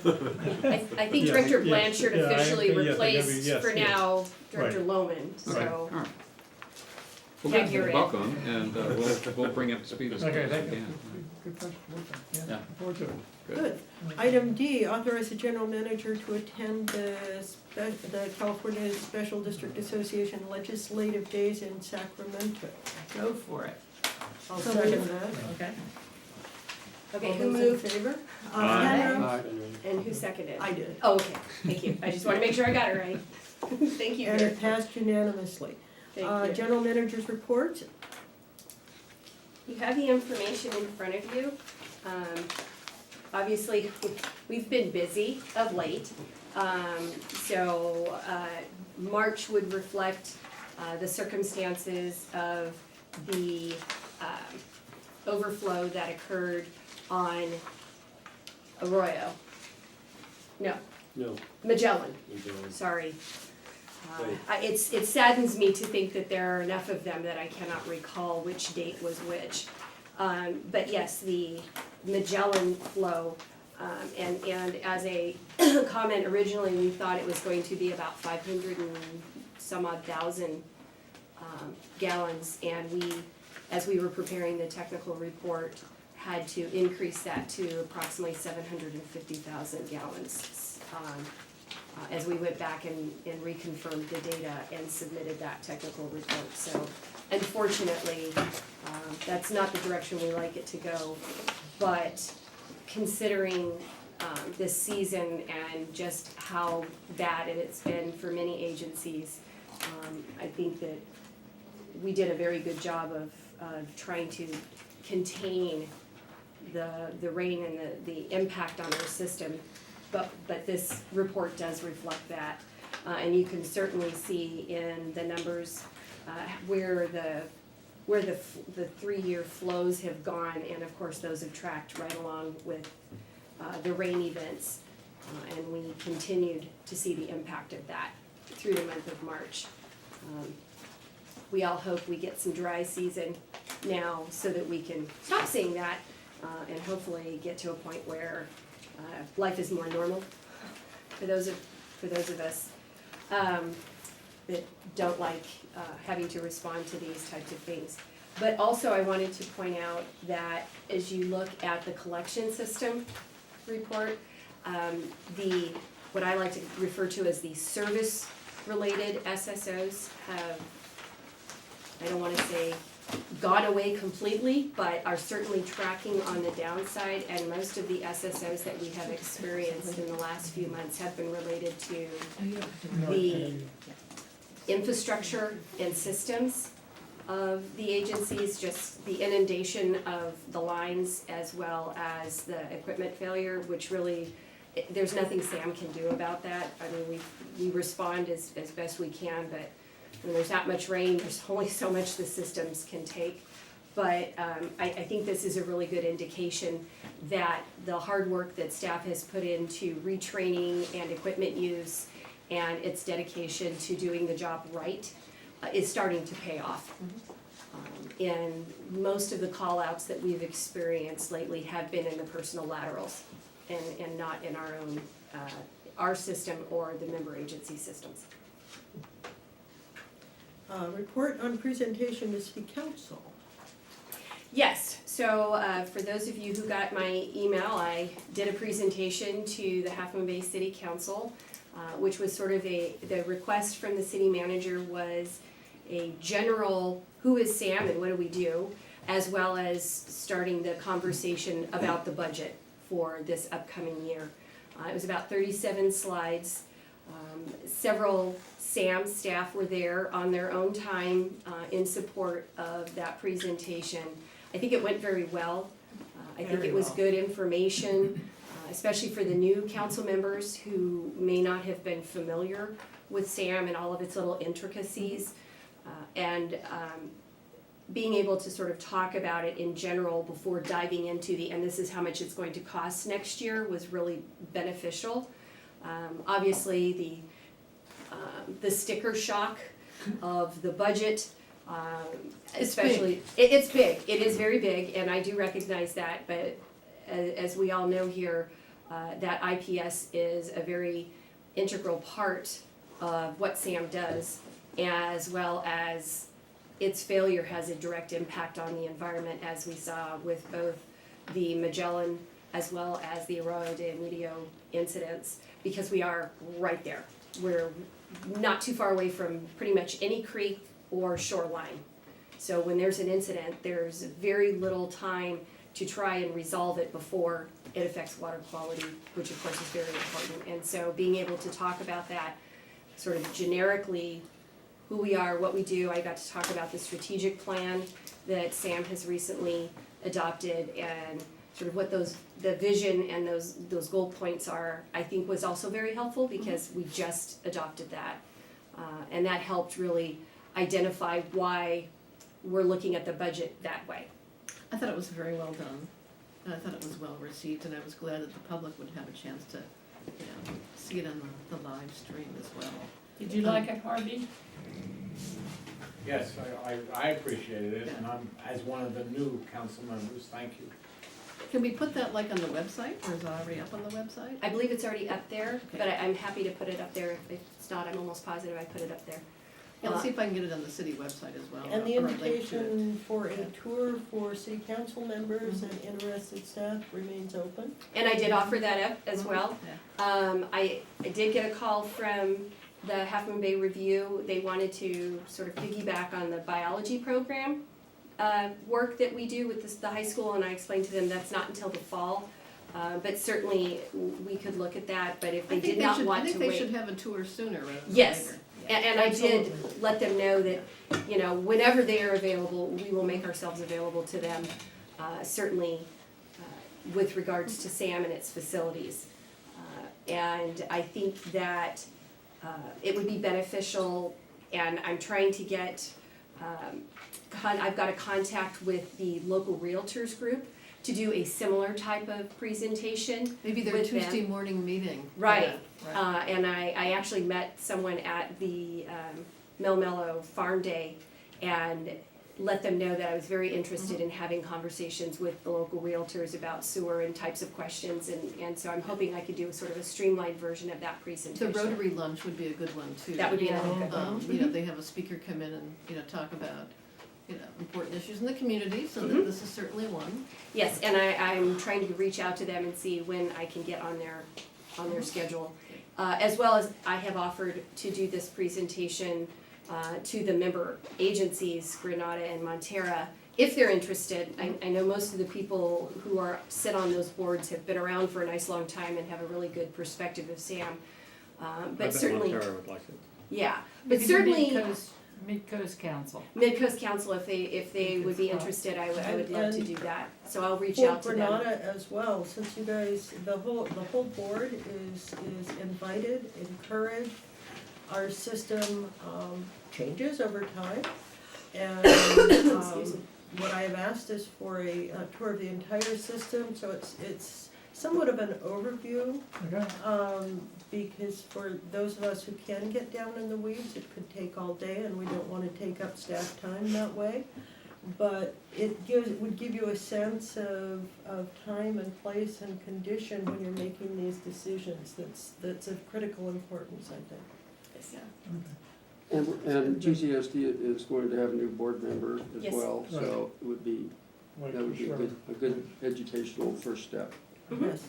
I think Yes, Director yes, Blanchard yeah, I officially think- yes, I gotta be- replaced yes, for yes. now Director Right. Loman, okay, so. all right. Well, Yeah, good, you're in. welcome, and we'll bring you up to speed as okay, quick as thank we you. can. Good question, Yeah. yeah, forward to it. Good. Item D, authorize the general manager to attend the California Special District Association Legislative Days in Sacramento. Go for it. I'll second that. Okay. Okay, All who those in moved favor? Aye. and who seconded? I did. Oh, okay, thank you. I just want to make sure I got it right. Thank you. And Rick. it passed unanimously. Thank you. General manager's report. You have the information in front of you. Obviously, we've been busy of late. So March would reflect the circumstances of the overflow that occurred on Arroyo. No, No, Magellan. we don't. Sorry. Right. It saddens me to think that there are enough of them that I cannot recall which date was which. But yes, the Magellan flow, and as a comment, originally we thought it was going to be about 500 and some odd thousand gallons, and we, as we were preparing the technical report, had to increase that to approximately 750,000 gallons. As we went back and reconfirmed the data and submitted that technical report. So unfortunately, that's not the direction we like it to go. But considering this season and just how bad it's been for many agencies, I think that we did a very good job of trying to contain the rain and the impact on our system. But this report does reflect that, and you can certainly see in the numbers where the 3-year flows have gone, and of course those have tracked right along with the rain events, and we continued to see the impact of that through the month of March. We all hope we get some dry season now so that we can stop seeing that and hopefully get to a point where life is more normal for those of us. that don't like having to respond to these types of things. But also I wanted to point out that as you look at the collection system report, what I like to refer to as the service-related SSOs have, I don't wanna say gone away completely, but are certainly tracking on the downside, and most of the SSOs that we have experienced in the last few months have been related to the infrastructure and systems of the agencies, just the inundation of the lines as well as the equipment failure, which really, there's nothing Sam can do about that. I mean, we respond as best we can, but when there's that much rain, there's only so much the systems can take. But I think this is a really good indication that the hard work that staff has put into retraining and equipment use and its dedication to doing the job right is starting to pay off. And most of the call-outs that we've experienced lately have been in the personal laterals and not in our own, our system or the member agency systems. Report on presentation to City Council. Yes, so for those of you who got my email, I did a presentation to the Half Moon Bay City Council, which was sort of the request from the city manager was a general, who is Sam and what do we do, as well as starting the conversation about the budget for this upcoming year. It was about 37 slides. Several SAM staff were there on their own time in support of that presentation. I think it went very well. I think it was good information, especially for the new council members who may not have been familiar with SAM and all of its little intricacies. And being able to sort of talk about it in general before diving into and this is how much it's going to cost next year was really beneficial. Obviously, the sticker shock of the budget, especially, it's big, it is very big, and I do recognize that, but as we all know here, that IPS is a very integral part of what SAM does, as well as its failure has a direct impact on the environment, as we saw with both the Magellan as well as the Arroyo de Medio incidents, because we are right there. We're not too far away from pretty much any creek or shoreline. So when there's an incident, there's very little time to try and resolve it before it affects water quality, which of course is very important. And so being able to talk about that sort of generically, who we are, what we do. I got to talk about the strategic plan that Sam has recently adopted and sort of what the vision and those goal points are, I think was also very helpful because we just adopted that. And that helped really identify why we're looking at the budget that way. I thought it was very well done, and I thought it was well received, and I was glad that the public would have a chance to, see it on the live stream as well. Did you like it, Harvey? Yes, I appreciated it, and I'm, as one of the new council members, thank you. Can we put that like on the website, or is it already up on the website? I believe it's already up there, Okay. but I'm happy to put it up there. If it's not, I'm almost positive I put it up there. Yeah, let's see if I can get it on the city website as well. And the or a link to it. invitation for a tour for city council members and interested staff remains open. And I did offer that up as well. Yeah. I did get a call from the Half Moon Bay Review. They wanted to sort of piggyback on the biology program work that we do with the high school, and I explained to them that's not until the fall. But certainly we could look at that, but if they did not want to I think they wait. should have a tour sooner rather than Yes. later. And I did let them know that, whenever they are available, we will make ourselves available to them, certainly with regards to SAM and its facilities. And I think that it would be beneficial, and I'm trying to get, I've got a contact with the local realtors group to do a similar type of presentation. Maybe their with them. Tuesday morning meeting. Right. Yeah, right. And I actually met someone at the Melmello Farm Day, and let them know that I was very interested in having conversations with the local realtors about sewer and types of questions, and so I'm hoping I could do sort of a streamlined version of that The presentation. Rotary lunch would be a good one too. That would be another good one. You know, they have a speaker come in and, you know, talk about, you know, important issues in the community, so Mhm. that this is certainly one. Yes, and I'm trying to reach out to them and see when I can get on their schedule. As well as I have offered to do this presentation to the member agencies, Granada and Montera, if they're interested. I know most of the people who sit on those boards have been around for a nice long time and have a really good perspective of SAM. I But bet certainly, Montero would like it. yeah, but Maybe the certainly Midcoast Council. Midcoast Council, if they would be It's interested, I would love to And- do that. So I'll reach For out to them. Granada as well, since you guys, the whole board is invited, encouraged. Our system changes over time. And Excuse me. what I have asked is for a tour of the entire system, so it's somewhat of an overview. Because for those of us who can get down in the weeds, it could take all day and we don't wanna take up staff time that way. But it would give you a sense of time and place and condition when you're making these decisions. That's of critical importance, I think. Yeah. And GCSD is going to have a new board member as Yes. well, so it would be, that would be a good educational first step. Mhm. Yes.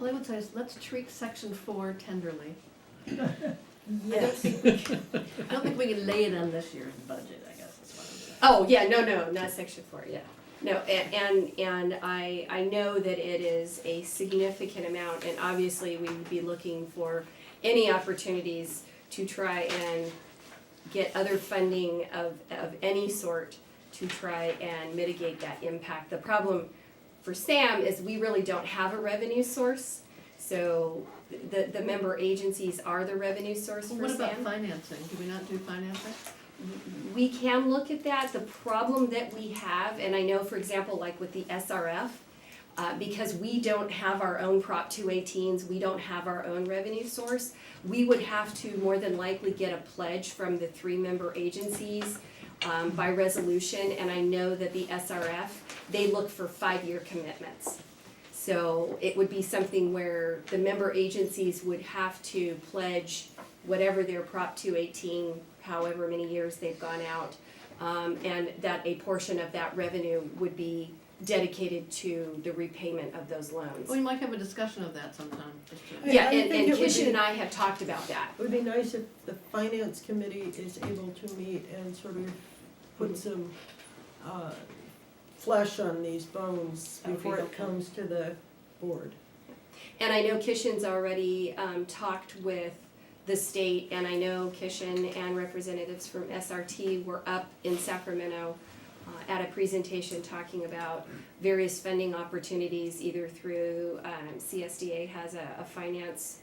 All I would say is, let's treat section 4 tenderly. Yes. I don't think we can lay it on this year's budget, I guess is what I'm saying. Oh, yeah, no, not section 4, yeah. No, and I know that it is a significant amount, and obviously we would be looking for any opportunities to try and get other funding of any sort to try and mitigate that impact. The problem for SAM is we really don't have a revenue source, so the member agencies are the revenue source Well, for what SAM. about financing? Do we not do financing? We can look at that. The problem that we have, and I know, for example, like with the SRF, because we don't have our own Prop 218s, we don't have our own revenue source, we would have to more than likely get a pledge from the 3 member agencies by resolution, and I know that the SRF, they look for 5-year commitments. So it would be something where the member agencies would have to pledge whatever their Prop 218, however many years they've gone out, and that a portion of that revenue would be dedicated to the repayment of those loans. We might have a discussion of that sometime. just to- Yeah, I and think it would Kishan be- and I have talked about that. It would be nice if the finance committee is able to meet and sort of put some flesh on these bones That would be before it helpful. comes to the board. And I know Kishan's already talked with the state, and I know Kishan and representatives from SRT were up in Sacramento at a presentation talking about various funding opportunities, either through CSDA has a finance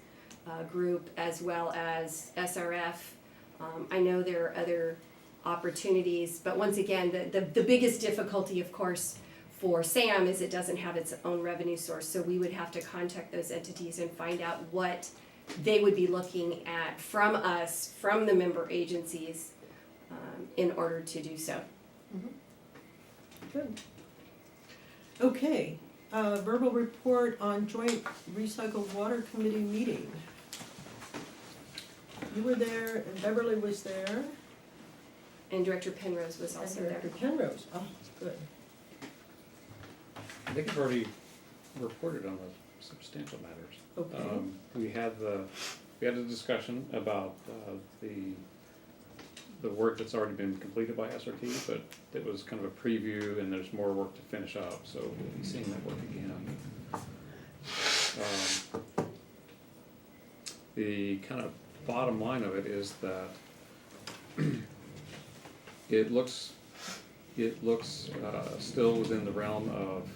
group, as well as SRF. I know there are other opportunities, but once again, the biggest difficulty, of course, for SAM is it doesn't have its own revenue source, so we would have to contact those entities and find out what they would be looking at from us, from the member agencies, in order to do so. Good. Okay, verbal report on joint recycled water committee meeting. You were there and Beverly was there. And Director Penrose was also And there. Director Penrose, oh, good. I think I've already reported on the substantial matters. Okay. We had a discussion about the work that's already been completed by SRT, but it was kind of a preview and there's more work to finish up, so we'll be seeing that work again. The kind of bottom line of it is that it looks still within the realm of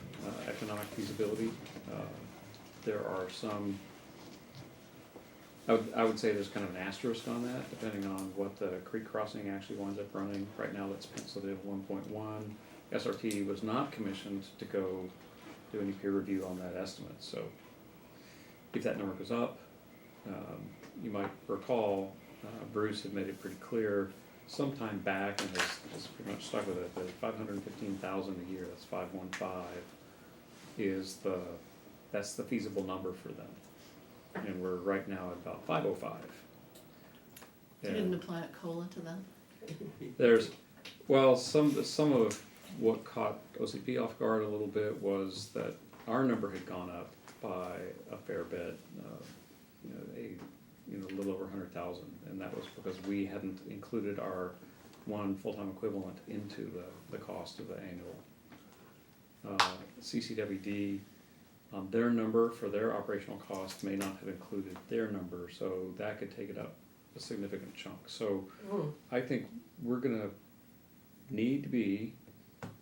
economic feasibility. There are some, I would say there's kind of an asterisk on that, depending on what the creek crossing actually winds up running. Right now, that's penciled in 1.1. SRT was not commissioned to go do any peer review on that estimate, so if that number goes up, you might recall Bruce had made it pretty clear some time back and has pretty much stuck with it, that 515,000 a year, that's 515, that's the feasible number for them. And we're right now at about 505. You didn't apply a COLA to that? There's, well, some of what caught OCP off guard a little bit was that our number had gone up by a fair bit, a little over 100,000, and that was because we hadn't included our one full-time equivalent into the cost of the annual. CCWD, their number for their operational cost may not have included their number, so that could take it up a significant chunk. So I think we're gonna need to be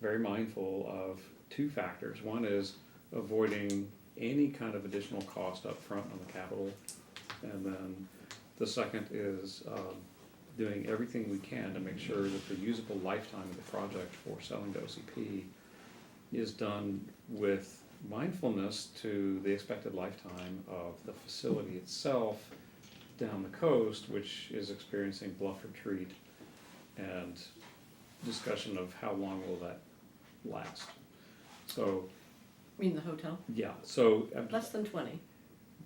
very mindful of two factors. One is avoiding any kind of additional cost up front on the capital, and then the second is doing everything we can to make sure that the usable lifetime of the project for selling to OCP is done with mindfulness to the expected lifetime of the facility itself down the coast, which is experiencing bluff retreat, and discussion of how long will that last. So, I mean, the hotel? yeah, so. Less than 20.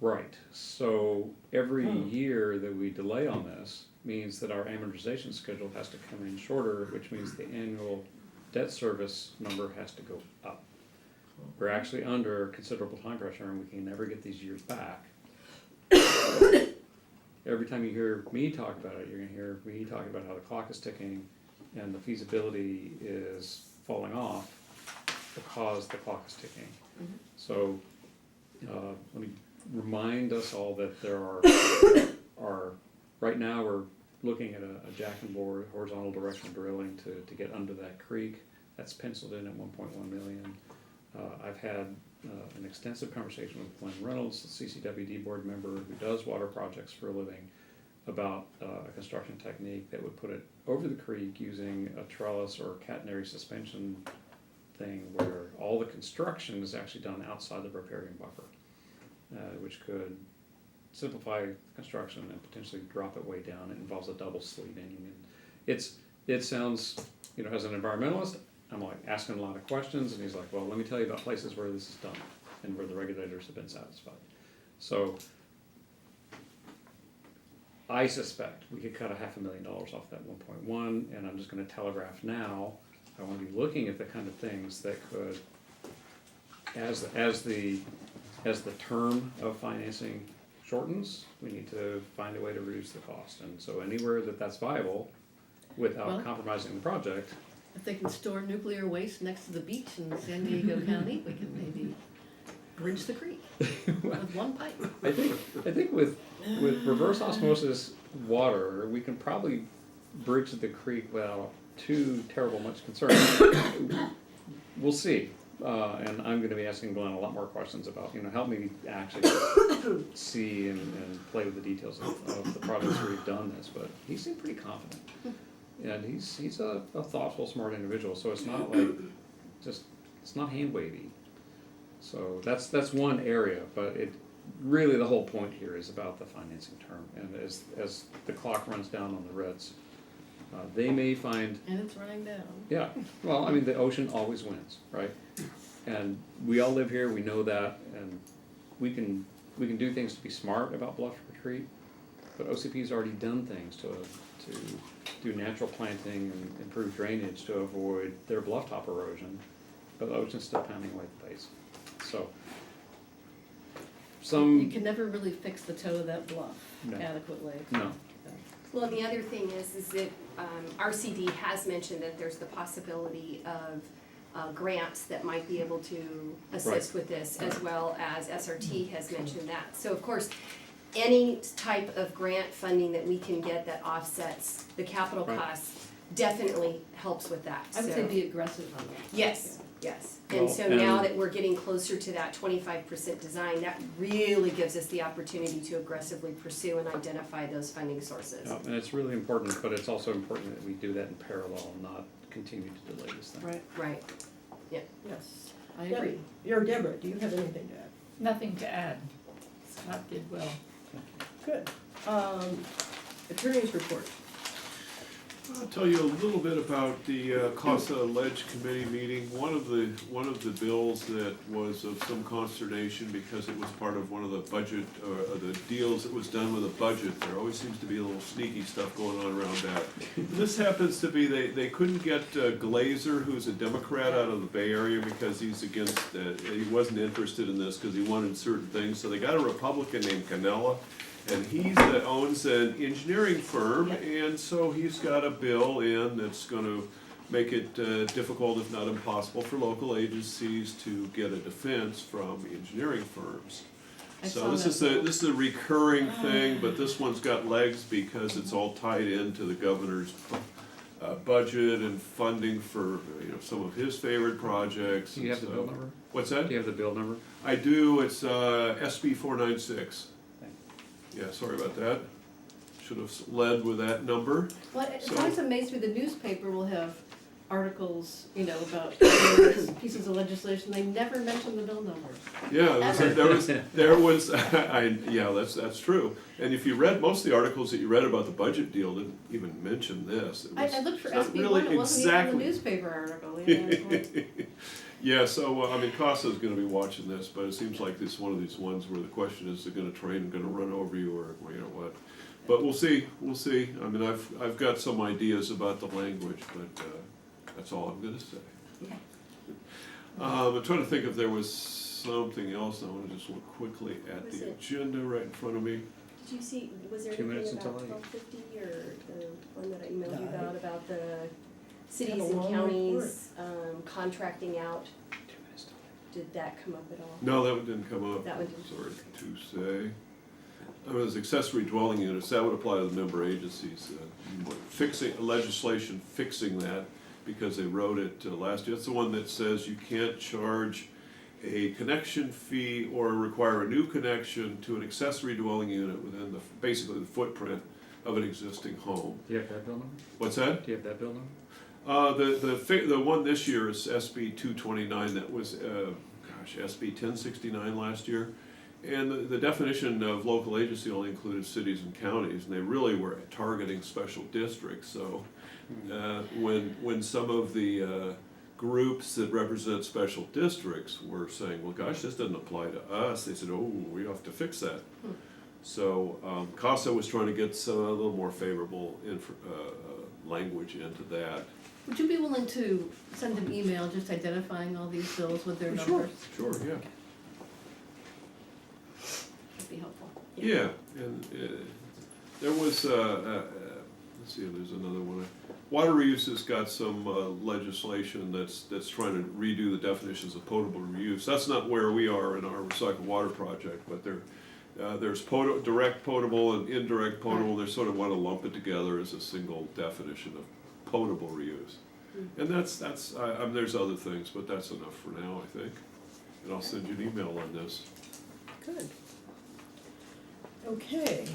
Right, so every year that we delay on this means that our amortization schedule has to come in shorter, which means the annual debt service number has to go up. We're actually under considerable time pressure and we can never get these years back. Every time you hear me talk about it, you're gonna hear me talk about how the clock is ticking and the feasibility is falling off because the clock is ticking. Mm-hmm. So, let me remind us all that there are right now we're looking at a jack and bore horizontal directional drilling to get under that creek. That's penciled in at 1.1 million. I've had an extensive conversation with Glenn Reynolds, the CCWD board member who does water projects for a living, about a construction technique that would put it over the creek using a trellis or catenary suspension thing where all the construction is actually done outside the riparian buffer, which could simplify construction and potentially drop it way down. It involves a double sleeving, and it sounds, as an environmentalist, I'm like asking a lot of questions, and he's like, well, let me tell you about places where this is done and where the regulators have been satisfied. So I suspect we could cut $500,000 off that 1.1, and I'm just going to telegraph now. I want to be looking at the kind of things that could, as the term of financing shortens, we need to find a way to reduce the cost. And so anywhere that's viable without compromising the project. If they can store nuclear waste next to the beach in San Diego County, we can maybe bridge the creek with one pipe. I think with reverse osmosis water, we can probably bridge the creek without too terrible much concern. We'll see. And I'm going to be asking Glenn a lot more questions about, help me actually see and play with the details of the projects where we've done this. But he seemed pretty confident. And he's a thoughtful, smart individual. So it's not like it's not hand wavy. So that's one area. But it really, the whole point here is about the financing term. And as the clock runs down on the REDs, they may find. And it's running down. Yeah, well, I mean, the ocean always wins, right? And we all live here, we know that, and we can do things to be smart about bluff retreat, but OCP's already done things to do natural planting and improve drainage to avoid their bluff top erosion, but the ocean's still pounding away at the base. So, You can never really fix the toe of that bluff adequately. No. Well, and the other thing is that RCD has mentioned that there's the possibility of grants that might be able to assist with this, as well as SRT has mentioned that. So of course, any type of grant funding that we can get that offsets the capital costs definitely helps with that. I would say be aggressive on that. Yes, yes. Well, And so now that we're getting closer to that 25% design, that really gives us the opportunity to aggressively pursue and identify those funding sources. Yeah, and it's really important, but it's also important that we do that in parallel and not continue to delay this thing. Right, Right. Yes. I agree. Deborah, do you have anything to add? Nothing to add. Scott did well. Good. Attorney's report. I'll tell you a little bit about the CASA Ledge Committee meeting. One of the bills that was of some consternation because it was part of one of the budget, or the deals that was done with the budget. There always seems to be a little sneaky stuff going on around that. This happens to be, they couldn't get Glazer, who's a Democrat out of the Bay Area, because he's against, he wasn't interested in this because he wanted certain things. So they got a Republican named Canella. And he owns an engineering firm, and so he's got a bill in that's gonna make it difficult, if not impossible, for local agencies to get a defense from engineering firms. So this is a recurring thing, but this one's got legs because it's all tied into the governor's budget and funding for, some of his favorite projects. Do you have the bill number? What's that? Do you have the bill number? I do, it's SB 496. Yeah, sorry about that. Should have led with that number. Well, it's So- always amazed me, the newspaper will have articles, about various pieces of legislation, they never mention the bill number. Yeah, there was, that's true. And if you read, most of the articles that you read about the budget deal didn't even mention this. It was I looked for it's not SB really one, it wasn't even exactly. the newspaper article, yeah. Yeah, so, CASA's gonna be watching this, but it seems like it's one of these ones where the question is, they're gonna train, gonna run over you, or what. But we'll see. I've got some ideas about the language, but, that's all I'm gonna say. I'm trying to think if there was something else. I wanna just look quickly at Was the it- agenda right in front of me. Did you see, was there 2 minutes anything about until 1250 or the one that I emailed you No, I- about the cities Had a and long counties contracting out? Did that come up at all? No, that one didn't come up. That one didn't. Sorry to say. There's accessory dwelling units, that would apply to the member agencies. Fixing, legislation fixing that, because they wrote it last year. It's the one that says you can't charge a connection fee or require a new connection to an accessory dwelling unit within basically the footprint of an existing home. Do you have that bill number? What's that? Do you have that bill number? The one this year is SB 229, that was, SB 1069 last year. And the definition of local agency only included cities and counties, and they really were targeting special districts. So when some of the groups that represent special districts were saying, well, gosh, this doesn't apply to us, they said, oh, we have to fix that. So CASA was trying to get some a little more favorable language into that. Would you be willing to send an email just identifying all these bills with their numbers? Sure, yeah. That'd be helpful. Yeah, and there was, let's see, there's another one. Water reuse has got some legislation that's trying to redo the definitions of potable reuse. That's not where we are in our recycled water project, but there's direct potable and indirect potable. They sort of want to lump it together as a single definition of potable reuse. And there's other things, but that's enough for now, I think. And I'll send you an email on this. Good. Okay.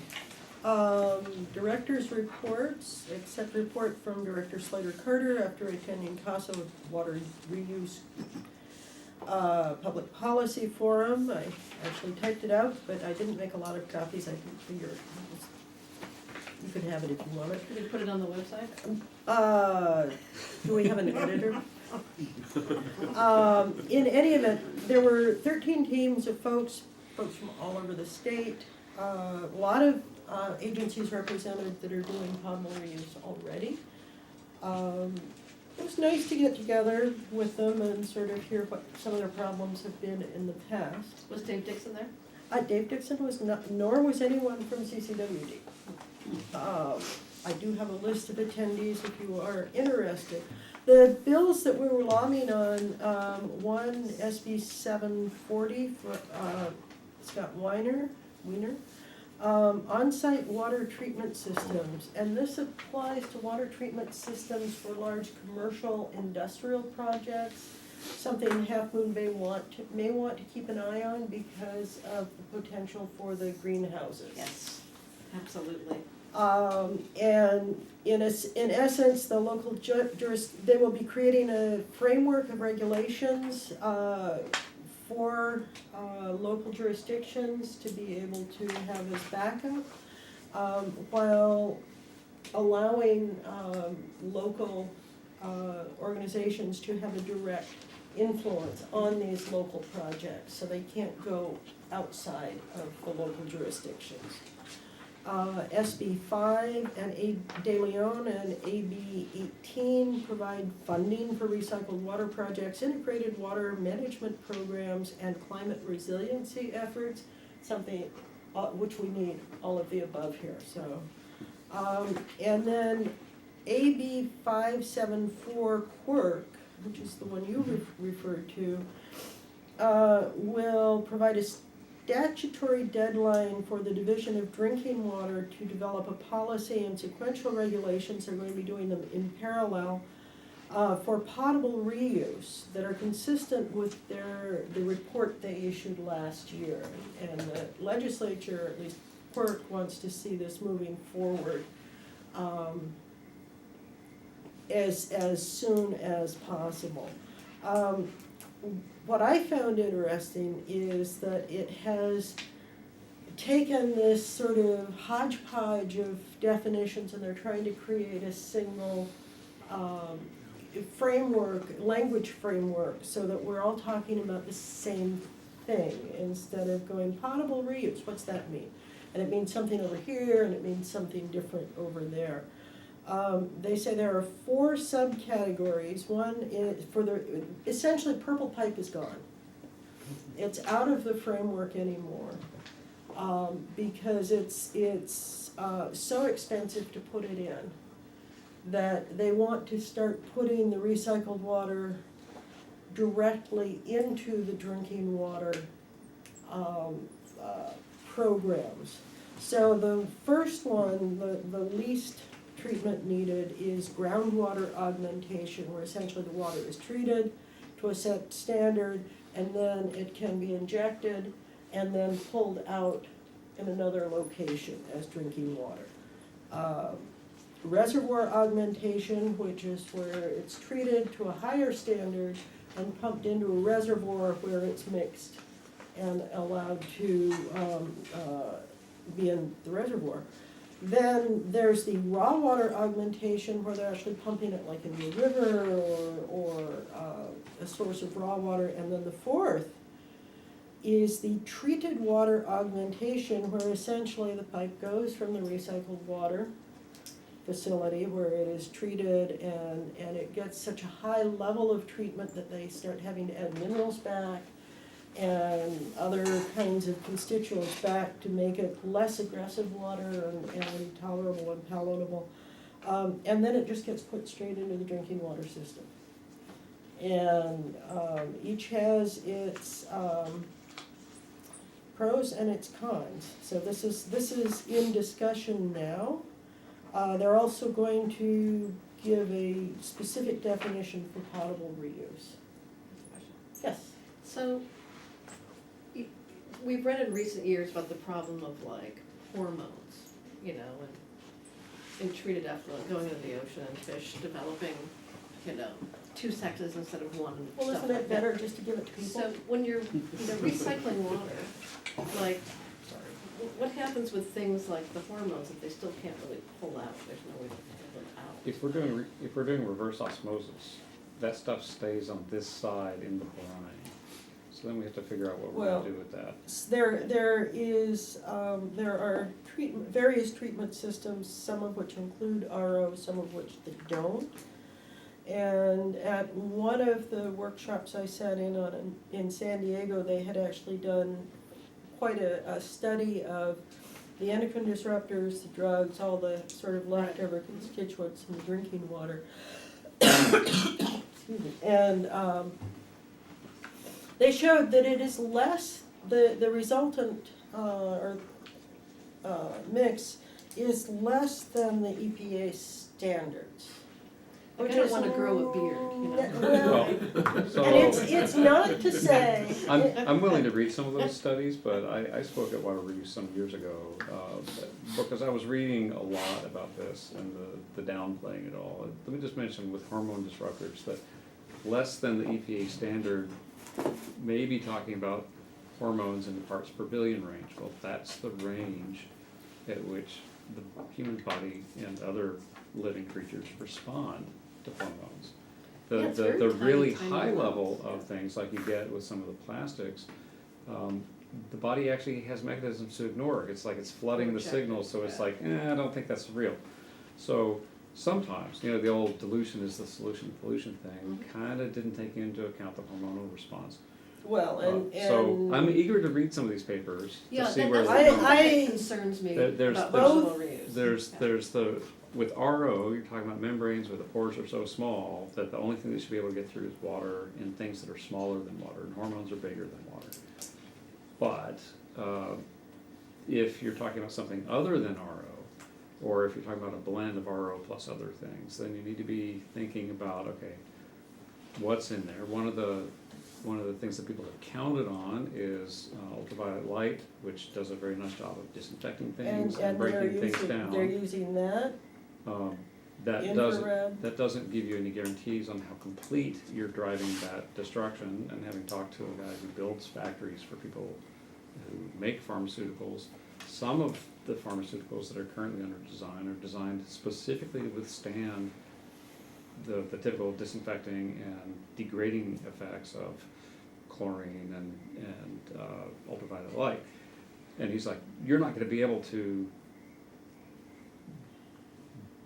Director's reports, except report from Director Slater Carter after attending CASA Water Reuse Public Policy Forum. I actually typed it out, but I didn't make a lot of copies. I didn't figure you can have it if you want it. Could we put it on the website? Do we have an editor? In any event, there were 13 teams of folks from all over the state. A lot of agencies represented that are doing potable reuse already. It was nice to get together with them and sort of hear what some of their problems have been in the past. Was Dave Dixon there? Dave Dixon was not, nor was anyone from CCWD. I do have a list of attendees if you are interested. The bills that we were lobbying on, one SB 740 for Scott Wiener, on-site water treatment systems, and this applies to water treatment systems for large commercial industrial projects, something Half Moon Bay may want to keep an eye on because of the potential for the greenhouses. Yes, absolutely. And in essence, the local they will be creating a framework of regulations for local jurisdictions to be able to have as backup, while allowing local organizations to have a direct influence on these local projects, so they can't go outside of the local jurisdictions. SB 5 and A De Leon and AB 18 provide funding for recycled water projects, integrated water management programs, and climate resiliency efforts, something which we need all of the above here, so. And then AB 574 Quirk, which is the one you referred to, will provide a statutory deadline for the Division of Drinking Water to develop a policy and sequential regulations. They're going to be doing them in parallel for potable reuse that are consistent with the report they issued last year. And the legislature, at least Quirk, wants to see this moving forward as soon as possible. What I found interesting is that it has taken this sort of hodgepodge of definitions, and they're trying to create a single framework, language framework, so that we're all talking about the same thing instead of going potable reuse. What's that mean? And it means something over here, and it means something different over there. They say there are 4 subcategories. One is essentially purple pipe is gone. It's out of the framework anymore because it's so expensive to put it in that they want to start putting the recycled water directly into the drinking water programs. So the first one, the least treatment needed, is groundwater augmentation, where essentially the water is treated to a set standard, and then it can be injected and then pulled out in another location as drinking water. Reservoir augmentation, which is where it's treated to a higher standard and pumped into a reservoir where it's mixed and allowed to be in the reservoir. Then there's the raw water augmentation, where they're actually pumping it like into a river or a source of raw water. And then the fourth is the treated water augmentation, where essentially the pipe goes from the recycled water facility where it is treated, and it gets such a high level of treatment that they start having to add minerals back and other kinds of constituents back to make it less aggressive water and tolerable and palatable. And then it just gets put straight into the drinking water system. And each has its pros and its cons. So this is in discussion now. They're also going to give a specific definition for potable reuse. Yes? So, we've read in recent years about the problem of like hormones, you know, and treated effluent going into the ocean and fish developing, you know, 2 sexes instead of one and Well, stuff isn't it like that. better just to give it to people? So when you're, recycling water, like, what happens with things like the hormones that they still can't really pull out? There's no way to pull it out. If we're doing reverse osmosis, that stuff stays on this side in the brine. So then we have to figure out what we're Well, gonna do with that. There are various treatment systems, some of which include RO, some of which they don't. And at one of the workshops I sat in on in San Diego, they had actually done quite a study of the endocrine disruptors, the drugs, all the sort of leftover constituents in the drinking water. Excuse me. And they showed that it is less, the resultant mix is less than the EPA standards. Like, I don't wanna grow a beard, you know. Well, So, and it's not to say. I'm willing to read some of those studies, but I spoke at Water Review some years ago, because I was reading a lot about this and the downplaying it all. Let me just mention with hormone disruptors that less than the EPA standard may be talking about hormones in the parts per billion range. Well, that's the range at which the human body and other living creatures respond to hormones. Yeah, The, it's the, very the tiny, really tiny high amounts, level yeah. of things like you get with some of the plastics, the body actually has mechanisms to ignore it. It's like it's flooding the Reject it, signals, so it's yeah. like, I don't think that's real. So sometimes, you know, the old dilution is the solution pollution thing, kinda didn't take into account the hormonal response. Well, So I'm eager to read some of these papers Yeah, to see that, where that's they're the going. part I- that concerns me There's- about there's- vegetable reuse. There's the, with RO, you're talking about membranes where the pores are so small that the only thing that should be able to get through is water and things that are smaller than water, and hormones are bigger than water. But, if you're talking about something other than RO, or if you're talking about a blend of RO plus other things, then you need to be thinking about, okay, what's in there? One of the things that people have counted on is ultraviolet light, which does a very nice job of disinfecting things and breaking things down. they're using that, That infrared. doesn't give you any guarantees on how complete you're driving that destruction, and having talked to a guy who builds factories for people who make pharmaceuticals, some of the pharmaceuticals that are currently under design are designed specifically to withstand the typical disinfecting and degrading effects of chlorine and ultraviolet light. And he's like, you're not gonna be able to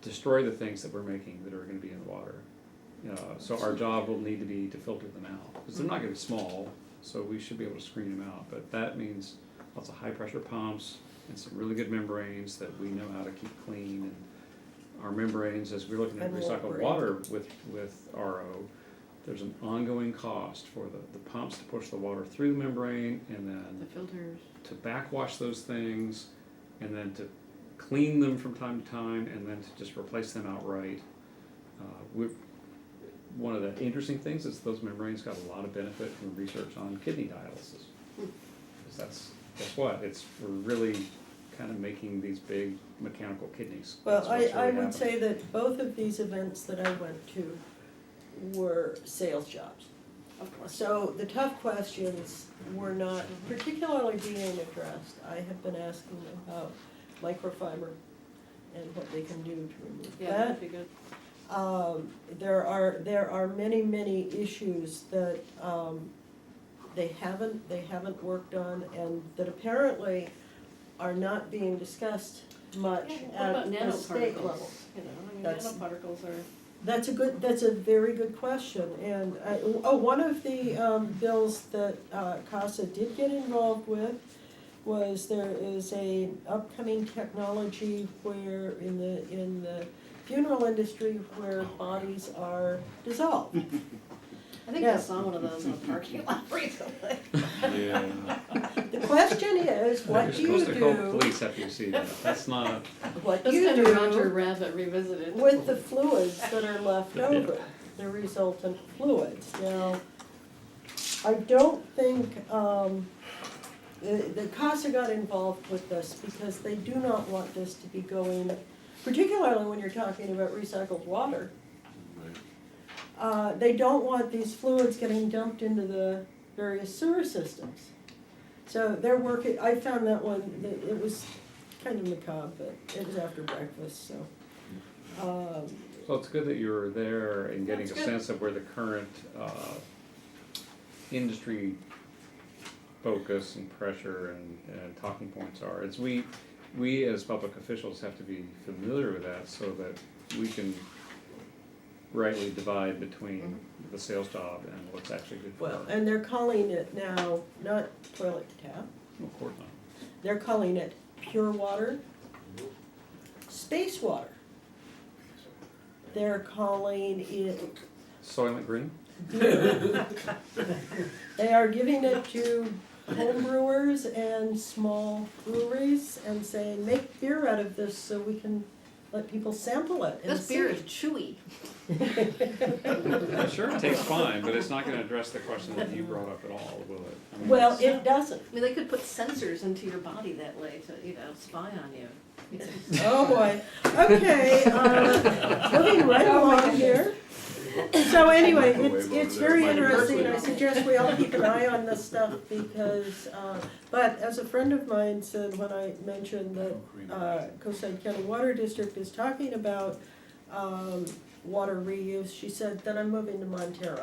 destroy the things that we're making that are gonna be in the water. So our job will need to be to filter them out, because they're not gonna be small, so we should be able to screen them out. But that means lots of high pressure pumps and some really good membranes that we know how to keep clean. And our membranes, as we're looking at And won't recycled break. water with RO, there's an ongoing cost for the pumps to push the water through the membrane, and The then filters. to backwash those things, and then to clean them from time to time, and then to just replace them outright. One of the interesting things is those membranes got a lot of benefit from research on kidney dialysis. Because guess what, we're really kind of making these big mechanical kidneys. Well, That's what's really I would happening. say that both of these events that I went to were sales jobs. Of course. So the tough questions were not particularly being addressed. I have been asking about microfiber and what they can do to remove Yeah, that. that'd be good. There are many issues that they haven't worked on, and that apparently are not being discussed much Yeah, what at about the state level. nanoparticles? You know, I mean, That's- nanoparticles are. That's a very good question, and, one of the, bills that, CASA did get involved with was there is a upcoming technology where, in the funeral industry, where bodies are dissolved. I think Yeah. I saw one of those in a parking lot recently. Yeah. The question is, what do You're you supposed to call do, police after you see that, that's not, what do That's you kind of Roger do Rabbit revisited. with the fluids that are left over, the resultant fluids? Now, I don't think, the CASA got involved with this because they do not want this to be going, particularly when you're talking about recycled water. They don't want these fluids getting dumped into the various sewer systems. So they're working, I found that one, it was kind of macabre, but it was after breakfast, so. so it's good that you're there and getting a That's good. sense of where the current, industry focus and pressure and talking points are. It's we as public officials have to be familiar with that so that we can rightly divide between the sales job and what's actually good for Well, us. and they're calling it now, not toilet tap, Of course not. they're calling it pure water, space water. They're calling it, Soylent Green? they are giving it to home brewers and small breweries and saying, make beer out of this so we can let people sample it and This beer see. is chewy. I'm sure it tastes fine, but it's not gonna address the question that you brought up at all, will it? I mean, Well, it's- it doesn't. I mean, they could put sensors into your body that way to, spy on you. Oh, boy. Okay, moving right along here. So anyway, Microwave it's over there. very Might be interesting, mostly- I suggest we all keep an eye on this stuff because, but as a friend of mine said when I mentioned that, Coastside County Water District is talking about, water reuse, she said, then I'm moving to Montero.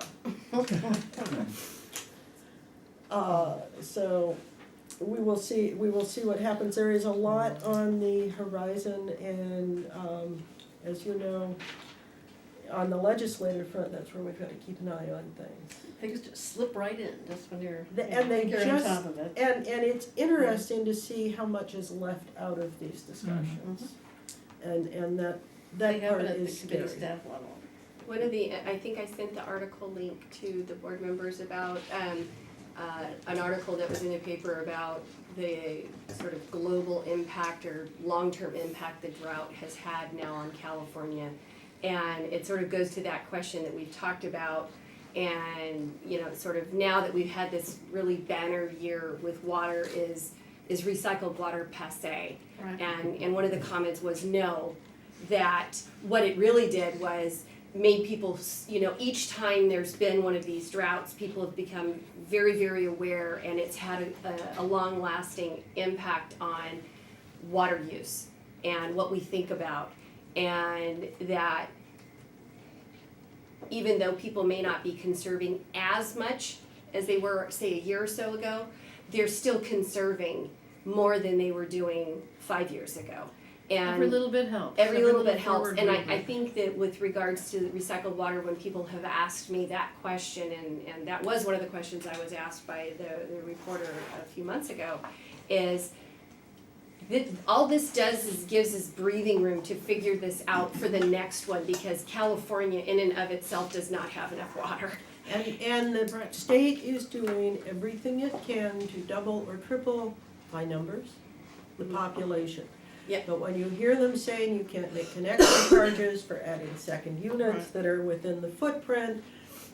So we will see what happens. There is a lot on the horizon and, as you know, on the legislative front, that's where we've got to keep an eye on things. Things just slip right in, just when you're, And they you're on just, top of it. and it's interesting to see how much is left out of these discussions. And that They part happen at the is committee scary. staff level. One of the, I think I sent the article link to the board members about, an article that was in the paper about the sort of global impact or long-term impact the drought has had now on California. And it sort of goes to that question that we've talked about. And, you know, sort of now that we've had this really banner year with water, is recycled water passé? Right. And one of the comments was no, that what it really did was made people, you know, each time there's been one of these droughts, people have become very, very aware, and it's had a long-lasting impact on water use and what we think about. And that even though people may not be conserving as much as they were, say, a year or so ago, they're still conserving more than they were doing 5 years ago. And Every little bit helps. every little bit helps, forward and I movement. think that with regards to recycled water, when people have asked me that question, and that was one of the questions I was asked by the reporter a few months ago, is that all this does is gives us breathing room to figure this out for the next one, because California in and of itself does not have enough water. And the state is doing everything it can to double or triple, by numbers, the population. Yeah. But when you hear them saying you can't make connection charges for adding second units Right. that are within the footprint,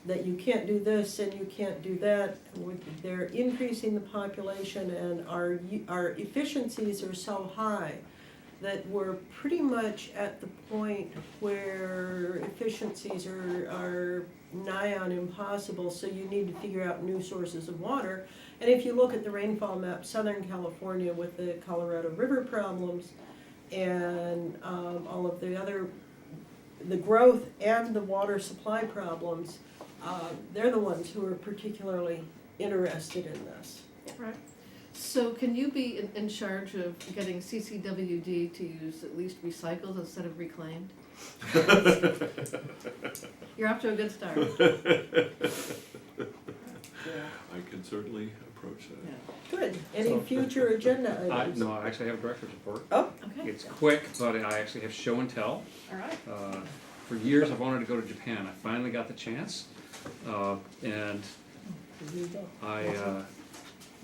that you can't do this and you can't do that, they're increasing the population, and our efficiencies are so high that we're pretty much at the point where efficiencies are nigh on impossible, so you need to figure out new sources of water. And if you look at the rainfall map, Southern California with the Colorado River problems and all of the growth and the water supply problems, they're the ones who are particularly interested in this. Right. So can you be in charge of getting CCWD to use at least recycled instead of reclaimed? You're off to a good start. I can certainly approach that. Yeah. Good. Any future agenda items? No, I actually have a director's report. Oh, Okay, It's quick, but I actually have show and tell. all right. For years, I've wanted to go to Japan. I finally got the chance. And I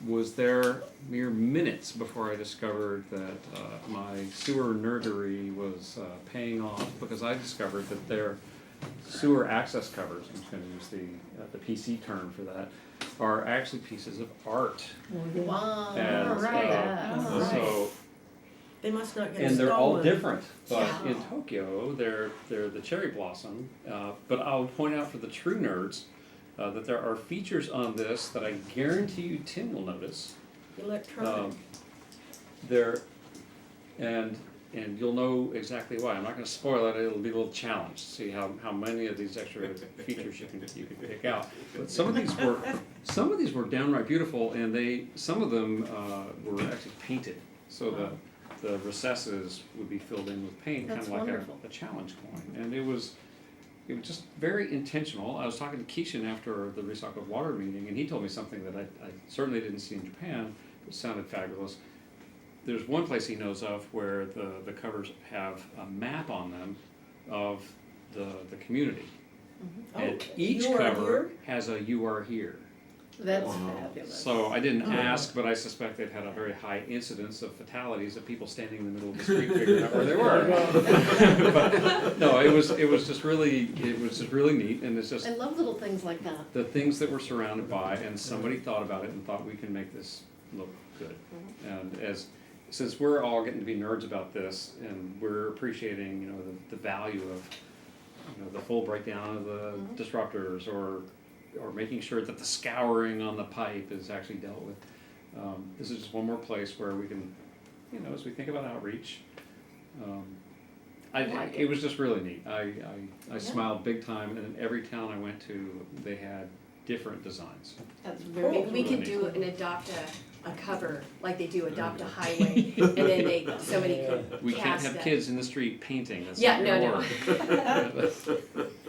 was there mere minutes before I discovered that my sewer nerdery was paying off, because I discovered that their sewer access covers, I'm just gonna use the PC term for that, are actually pieces of art. Wow. And, All right. So, they must not get and they're all stolen. different, but Yeah. in Tokyo, they're the cherry blossom. But I'll point out for the true nerds that there are features on this that I guarantee you Tim will notice. Electronic. There, and you'll know exactly why. I'm not gonna spoil it, it'll be a little challenge to see how many of these extra features you can pick out. But some of these were downright beautiful, and some of them were actually painted, so the recesses would be filled in with paint, kind That's of like wonderful. a challenge coin. And it was just very intentional. I was talking to Keishan after the recycled water meeting, and he told me something that I certainly didn't see in Japan, but sounded fabulous. There's one place he knows of where the covers have a map on them of the community. And Oh, each you are cover here? has a "You Are Here." That's Wow. fabulous. So I didn't ask, but I suspect they've had a very high incidence of fatalities of people standing in the middle of the street figuring out where they were. But, no, it was just really neat, and it's just I love little things like that. the things that we're surrounded by, and somebody thought about it and thought we can make this look good. And since we're all getting to be nerds about this, and we're appreciating, the value you know, the full breakdown of the disruptors, or making sure that the scouring on the pipe is actually dealt with. This is just one more place where we can, you know, as we think about outreach, it was just really neat. I smiled big time, and in every town I went to, they had different designs. That's Maybe we could do and adopt a cover, like they do adopt a highway, and then somebody could We can't cast have that. kids in the street painting, that's Yeah, not gonna no,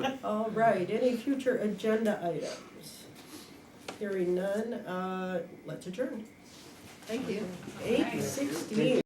work. All right, any future agenda items? Hearing none, let's adjourn. Thank you. 8:16.